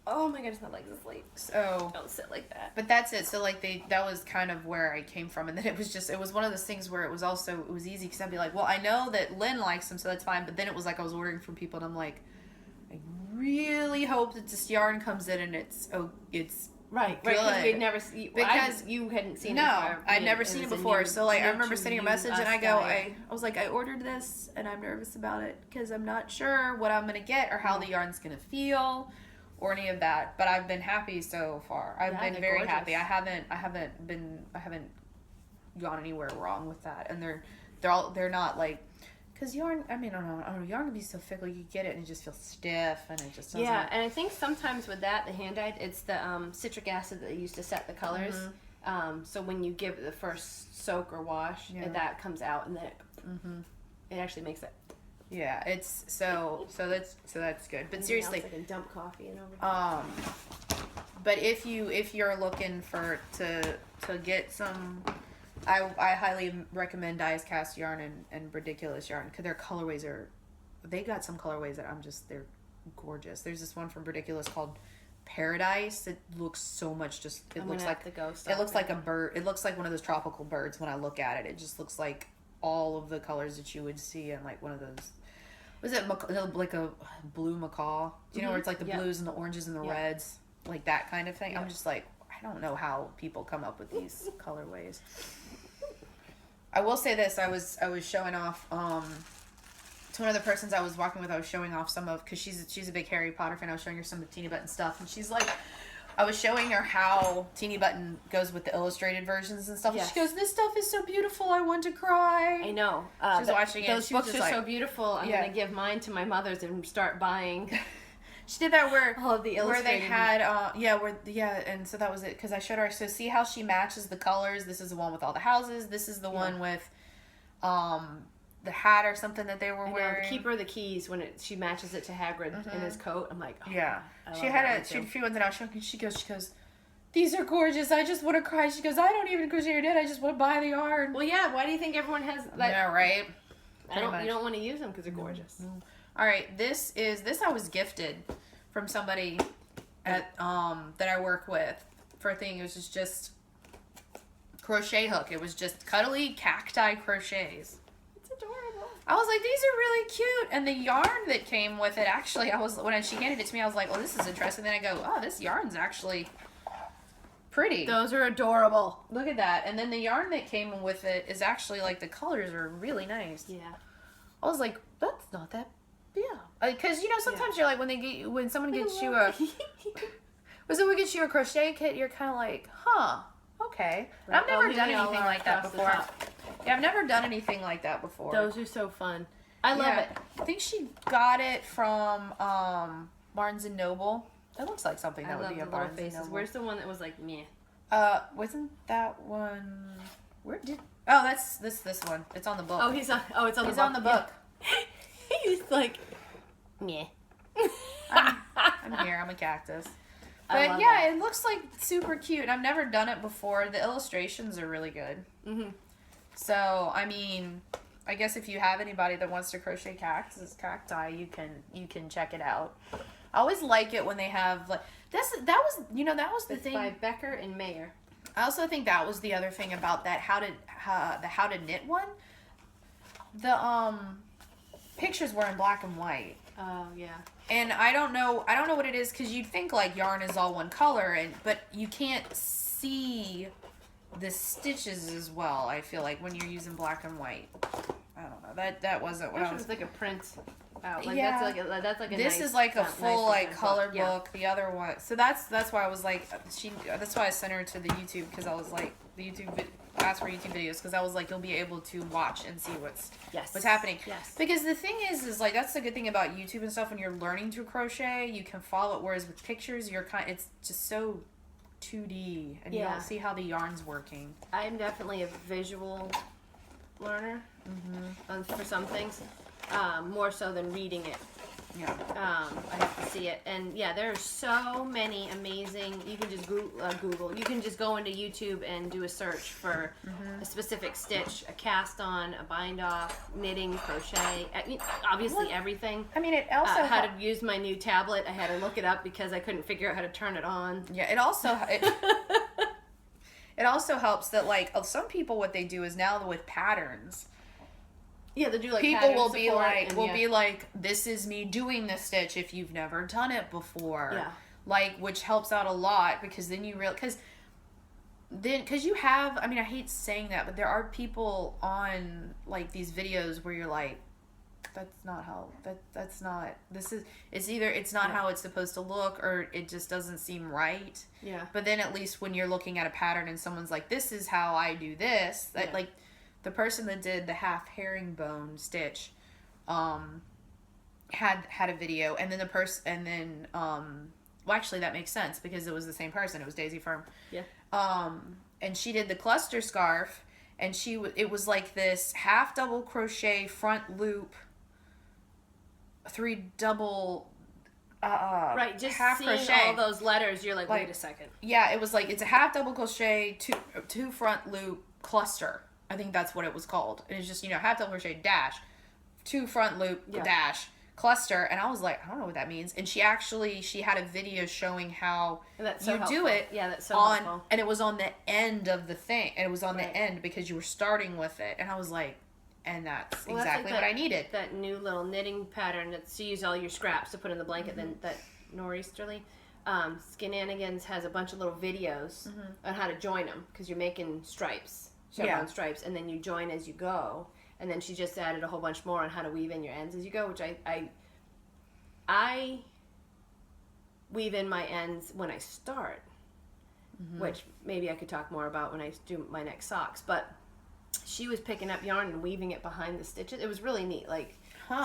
Oh my goodness, my legs is late. So don't sit like that. But that's it. So that was kind of where I came from, and then it was one of those things where it was easy because I'd be like, well, I know that Lynn likes them, so that's fine. But then it was I was ordering from people, and I'm like, I really hope that this yarn comes in and it's right. Good. Because we'd never because you hadn't seen it before. I'd never seen it before. So I remember sending a message, and I was like, I ordered this, and I'm nervous about it because I'm not sure what I'm gonna get or how the yarn's gonna feel. Or any of that, but I've been happy so far. I've been very happy. I haven't gone anywhere wrong with that, and they're not because yarn. I don't know. Yarn can be so fickle. You get it and it just feels stiff, and it just doesn't. Yeah, and I think sometimes with that, the hand-dyed, it's the citric acid that they use to set the colors. So when you give it the first soak or wash, that comes out, and then it actually makes it. Yeah, it's so that's good. But seriously, I can dump coffee and over. But if you're looking to get some, I highly recommend Dyes Cast yarn and Ridiculous yarn because their colorways they got some colorways that they're gorgeous. There's this one from Ridiculous called Paradise. It looks so much it looks like a bird. It looks like one of those tropical birds when I look at it. It just looks like all of the colors that you would see in one of those. Was it like a blue macaw? Do you know where it's the blues and the oranges and the reds, that kind of thing? I'm just I don't know how people come up with these colorways. I will say this: I was showing off to one of the persons I was walking with. I was showing off some of because she's a big Harry Potter fan. I was showing her some of the Teeny Button stuff, and she's like. I was showing her how Teeny Button goes with the illustrated versions and stuff. Yes. She goes, "This stuff is so beautiful. I want to cry." I know. She's watching it. Those books are so beautiful. I'm going to give mine to my mothers and start buying. She did that where all of the illustrated. Where they had and so that was it because I showed her. So see how she matches the colors. This is the one with all the houses. This is the one with the hat or something that they were wearing. The Keeper of the Keys when she matches it to Hagrid in his coat. I'm like, oh, yeah. She had a few ones that I was showing. She goes, these are gorgeous. I just want to cry. She goes, I don't even crochet or knit. I just want to buy the yarn. Well, yeah. Why do you think everyone has that? Yeah, right. You don't want to use them because they're gorgeous. All right, this I was gifted from somebody at that I work with for a thing. It was just crochet hook. It was just cuddly cacti crochets. Adorable. I was like, these are really cute, and the yarn that came with it. Actually, when she handed it to me, I was like, well, this is interesting. Then I go, oh, this yarn's actually pretty. Those are adorable. Look at that. And then the yarn that came with it is actually the colors are really nice. Yeah. I was like, that's not that Yeah, because sometimes you're like when someone gets you a crochet kit, you're kind of like, huh, okay. Right. I've never done anything like that before. Yeah, I've never done anything like that before. Those are so fun. I love it. I think she got it from Barnes and Noble. It looks like something that would be a Barnes and Noble. Where's the one that was like meh? Wasn't that one? Oh, that's this one. It's on the book. It's on the book. He's on the book. He's like meh. I'm here. I'm a cactus. But yeah, it looks like super cute. I've never done it before. The illustrations are really good. Mm-hmm. So, I mean, I guess if you have anybody that wants to crochet cacti, you can check it out. I always like it when they have like that was the thing by Becker and Mayer. I also think that was the other thing about that how to knit one. The pictures were in black and white. Oh yeah. And I don't know what it is, because you'd think like yarn is all one color, but you can't see the stitches as well. I feel like when you're using black and white. I don't know. That wasn't what I was. It was like a print out. Like yeah. That's like a. This nice, is like a full nice color book. The other one. So that's why I was like That's why I sent her to the YouTube, because I was like ask for YouTube videos, because I was like, you'll be able to watch and see what's happening. Yes. Because the thing is like, that's the good thing about YouTube and stuff. When you're learning to crochet, you can follow it. Whereas with pictures, it's just so 2D, and you don't see how the yarn's working. I'm definitely a visual learner for some things, more so than reading it. Yeah. I have to see it, and yeah, there are so many amazing. You can just Google. You can just go into YouTube and do a search for a specific stitch, a cast on, a bind off, knitting, crochet. Obviously, everything. I mean, it also how to use my new tablet. I had to look it up because I couldn't figure out how to turn it on. Yeah, it also it also helps that like some people, what they do is now with patterns. Yeah, they do like people will be like, this is me doing this stitch if you've never done it before. Yeah. Like, which helps out a lot, because then you because you have, I mean, I hate saying that, but there are people on like these videos where you're like, that's not how it's not how it's supposed to look, or it just doesn't seem right. Yeah. But then at least when you're looking at a pattern and someone's like, this is how I do this, that like the person that did the half herringbone stitch had a video, and then well, actually that makes sense because it was the same person. It was Daisy Firm. Yeah. And she did the cluster scarf, and it was like this half double crochet front loop, 3 double right, just half seeing crochet. all those letters, you're like, wait a second. Yeah, it was like, it's a half double crochet, two front loop cluster. I think that's what it was called. And it's just, half double crochet dash, 2 front loop dash cluster. And I was like, I don't know what that means. And she had a video showing how do it. Yeah, that's so helpful. And it was on the end of the thing. And it was on the end because you were starting with it. And I was like, and that's exactly what I needed. That new little knitting pattern that's to use all your scraps to put in the blanket. Then that Nor'easterly Skinanigans has a bunch of little videos on how to join them, because you're making stripes, chevron stripes, and then you join as you go. And then she just added a whole bunch more on how to weave in your ends as you go, which I weave in my ends when I start, which maybe I could talk more about when I do my next socks. But she was picking up yarn and weaving it behind the stitches. It was really neat.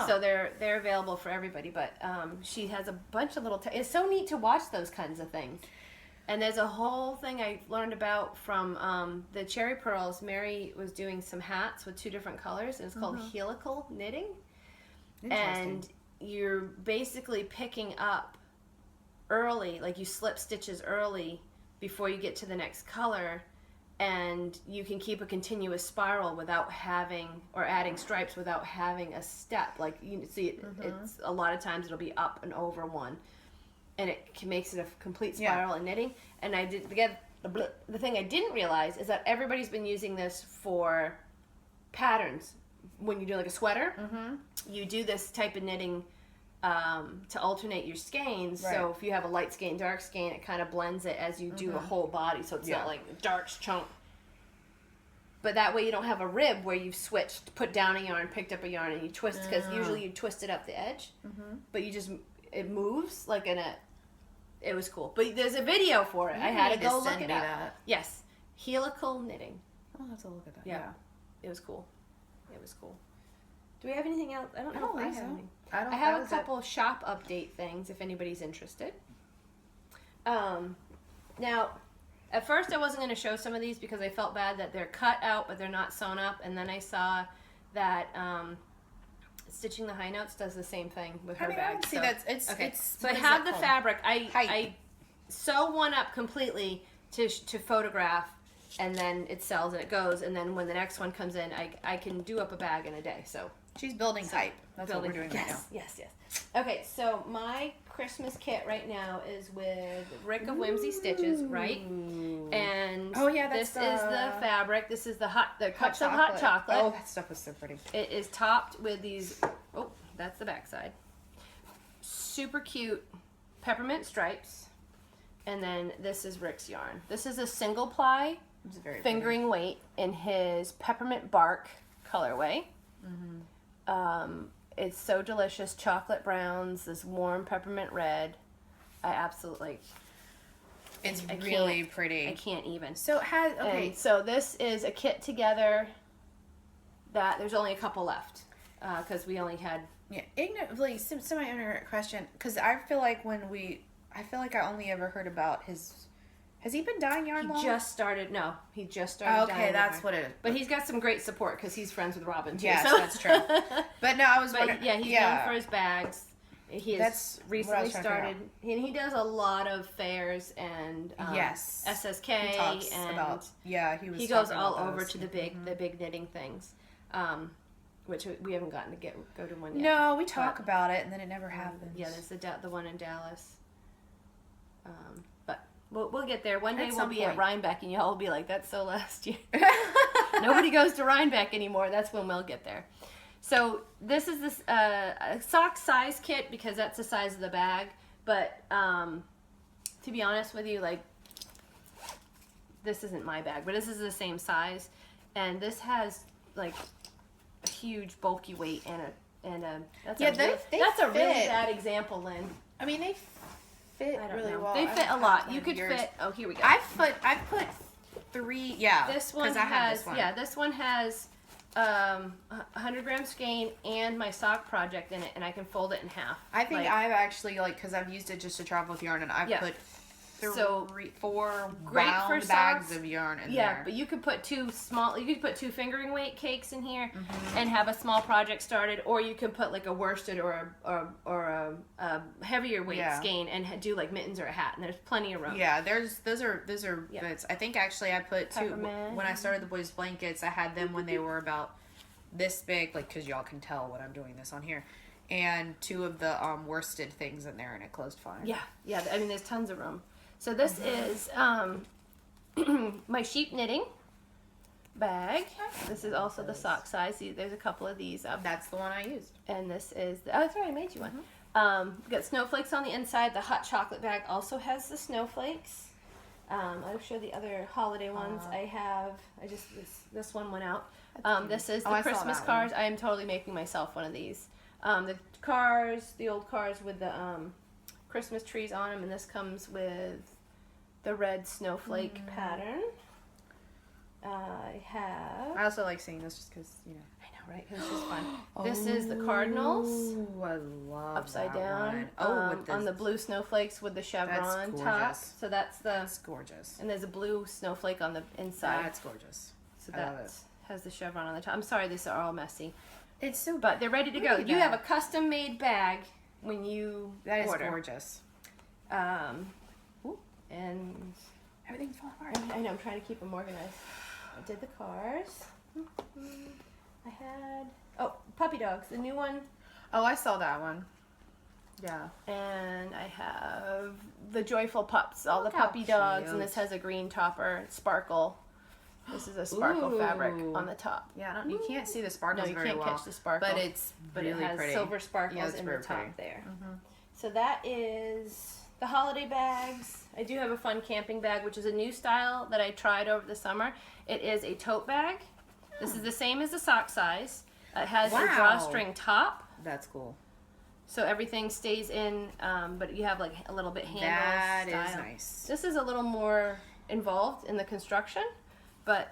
So they're available for everybody. But she has a bunch of little. It's so neat to watch those kinds of things. And there's a whole thing I learned about from the Cherry Pearls. Mary was doing some hats with 2 different colors, and it's called helical knitting. And you're basically picking up early, like you slip stitches early before you get to the next color, and you can keep a continuous spiral without having, or adding stripes without having a step. Like, you see, it's a lot of times it'll be up and over one. And it makes it a complete spiral in knitting. And the thing I didn't realize is that everybody's been using this for patterns. When you do like a sweater, you do this type of knitting to alternate your skeins. Right. So if you have a light skein, dark skein, it kind of blends it as you do a whole body. So it's not like a dark chunk. but that way you don't have a rib where you've switched, put down a yarn, picked up a yarn, and you twist, because usually you twist it up the edge, but it moves like it was cool. But there's a video for it. I had to go look it up. Yes. Helical knitting. I'll have to look at that. Yeah. It was cool. It was cool. Do we have anything else? I don't know if I have anything. I have a couple shop update things if anybody's interested. Now, at first I wasn't going to show some of these because I felt bad that they're cut out but they're not sewn up, and then I saw that Stitching the High Notes does the same thing with her bag. See, that's okay. So I have the fabric. I sew one up completely to photograph, and then it sells and it goes, and then when the next one comes in, I can do up a bag in a day. So she's building hype. That's what we're doing right now. Yes. Okay, so my Christmas kit right now is with Rick of Whimsy Stitches, right? And this is the fabric. This is the cups of hot chocolate. Oh, that stuff is so pretty. It is topped with these. Oh, that's the backside. Super cute peppermint stripes, and then this is Rick's yarn. This is a single ply fingering weight in his peppermint bark colorway. It's so delicious. Chocolate browns, this warm peppermint red. I absolutely It's really pretty. I can't even. So it has so this is a kit together that there's only a couple left because we only had ignorantly semi-ignorant question, because I feel like I only ever heard about his. Has he been dyeing yarn long? He just started dyeing okay, that's yarn. what it is. But he's got some great support because he's friends with Robin too. Yes, so. that's true. But no, I was wondering. He's known for his bags. He has recently started, and he does a lot of fairs and SSK. He talks and about, he goes all over to the big knitting things, which we haven't gotten to go to one yet. No, we talk about it and then it never happens. Yeah, there's the one in Dallas. But we'll get there. One day we'll be at Rhinebeck and y'all will be like, that's so last year. Nobody goes to Rhinebeck anymore. That's when we'll get there. So this is this a sock size kit because that's the size of the bag. But to be honest with you, like, this isn't my bag, but this is the same size, and this has like a huge bulky weight and a that's a really bad example, Lynn. I mean, they fit really well. They fit a lot. You could fit. Oh, here we go. I put 3. Yeah. This one this one has 100-gram skein and my sock project in it, and I can fold it in half. I think I've actually, like, because I've used it just to travel with yarn, and I've put 4 round bags of yarn in there. Yeah, but you could put two fingering weight cakes in here and have a small project started, or you can put like a worsted or a heavier weight skein and do like mittens or a hat, and there's plenty of room. Yeah, those are bits. I think actually I put 2 when I started the boys' blankets. I had them when they were about this big, like, because y'all can tell when I'm doing this on here, and 2 of the worsted things in there, and it closed fine. Yeah. I mean, there's tons of room. So this is my sheep knitting bag. This is also the sock size. See, there's a couple of these up. That's the one I used. And this is that's right, I made you one. Got snowflakes on the inside. The hot chocolate bag also has the snowflakes. I'll show the other holiday ones. This one went out. This is the Christmas cards. I am totally making myself one of these. The old cars with the Christmas trees on them, and this comes with the red snowflake pattern. I also like seeing this just because, you know. I know, right? Because it's just fun. This is the Cardinals. Oh, I love upside that down. one. On the blue snowflakes with the chevron top. So that's gorgeous. And there's a blue snowflake on the inside. That's gorgeous. So that has the chevron on the top. I'm sorry, these are all messy. It's so, but they're ready to go. You have a custom made bag when you order. That is gorgeous. And everything's falling apart. I know, I'm trying to keep them organized. I did the cars. I had puppy dogs, the new one. Oh, I saw that one. Yeah. And I have the joyful pups, all the puppy dogs, and this has a green topper, sparkle. This is a sparkle fabric on the top. Yeah, you can't see the sparkles very well. No, you can't catch the sparkle. But it's really it has pretty. Silver sparkles in the top there. So that is the holiday bags. I do have a fun camping bag, which is a new style that I tried over the summer. It is a tote bag, This is the same as the sock size. It has a Wow. drawstring top, That's cool. so everything stays in, but you have like a little bit handle That style. is nice. This is a little more involved in the construction, but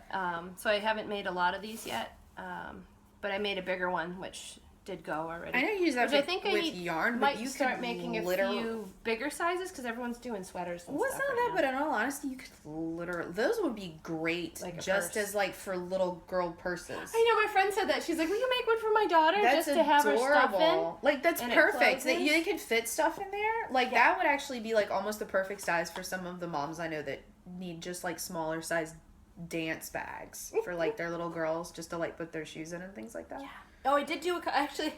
so I haven't made a lot of these yet, but I made a bigger one, which did go already. I know you use that Which I think with I yarn, might but you start could making a few bigger sizes because everyone's doing sweaters and Well, it's stuff not right that, now. but in all honesty, you could literally, those would be great, Like a just purse. as like for little girl purses. I know, my friend said that. She's like, will you make one for my daughter That's just to have her stuff in? adorable. Like that's and it perfect. That closes. they could fit stuff in there. Like Yeah. that would actually be like almost the perfect size for some of the moms I know that need just like smaller size dance bags for like their little girls just to like put their shoes in and things like that. Yeah. Oh, I did do actually,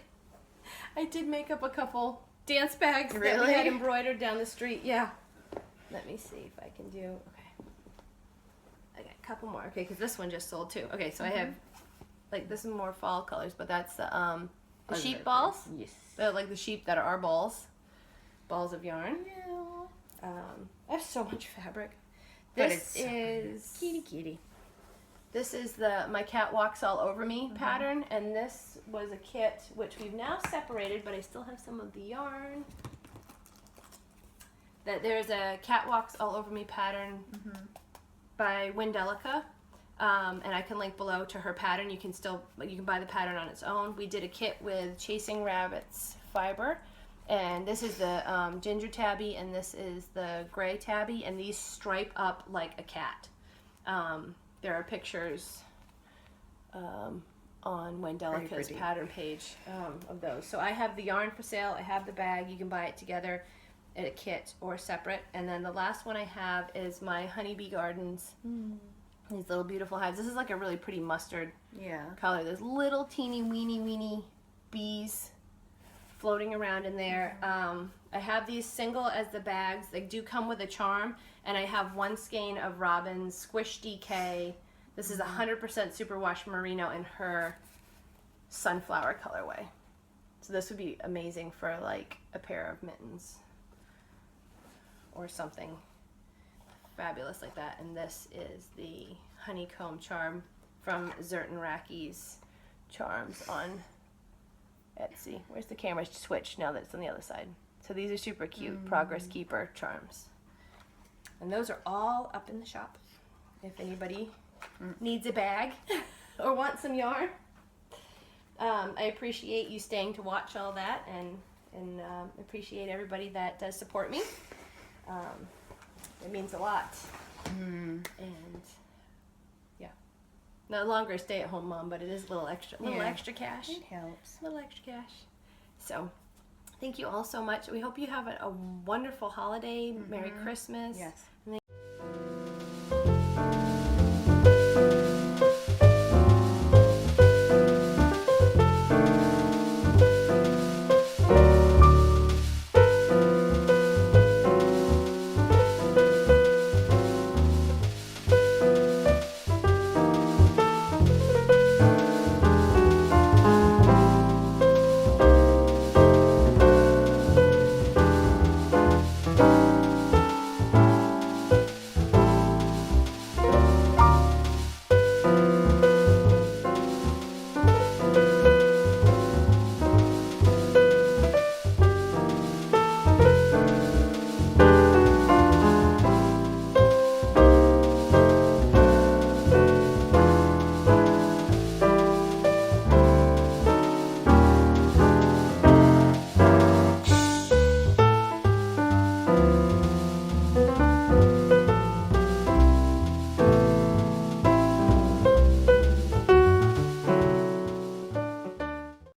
I did make up a couple dance bags that Really? we had embroidered down the street. Yeah. Let me see if I can do, okay. I got a couple more. Okay, because this one just sold too. Okay, so I have, like, this is more fall colors, but that's the sheep balls. Yes. They're like the sheep that are our balls. Balls of yarn. Yeah. I have so much fabric. But This is kitty. This is my cat walks all over me pattern, and this was a kit which we've now separated, but I still have some of the yarn. That there's a cat walks all over me pattern by Wendelica, and I can link below to her pattern. You can buy the pattern on its own. We did a kit with Chasing Rabbits fiber, and this is the ginger tabby, and this is the gray tabby, and these stripe up like a cat. There are pictures on Wendelica's pattern page of those. So I have the yarn for sale. I have the bag. You can buy it together in a kit or separate. And then the last one I have is my Honeybee Gardens. These little beautiful hives. This is like a really pretty mustard color. There's little teeny weeny bees floating around in there. I have these single as the bags. They do come with a charm, and I have one skein of Robin's Squish DK. This is 100% superwash merino in her sunflower colorway. So this would be amazing for like a pair of mittens or something fabulous like that. And this is the honeycomb charm from Zertin Racky's charms on Etsy. Where's the camera switch now that it's on the other side? So these are super cute Progress Keeper charms. And those are all up in the shop. If anybody needs a bag or wants some yarn. I appreciate you staying to watch all that, and appreciate everybody that does support me. It means a lot. And yeah, no longer a stay-at-home mom, but it is a little extra cash. It helps. A little extra cash. So, thank you all so much. We hope you have a wonderful holiday. Merry Christmas. Yes.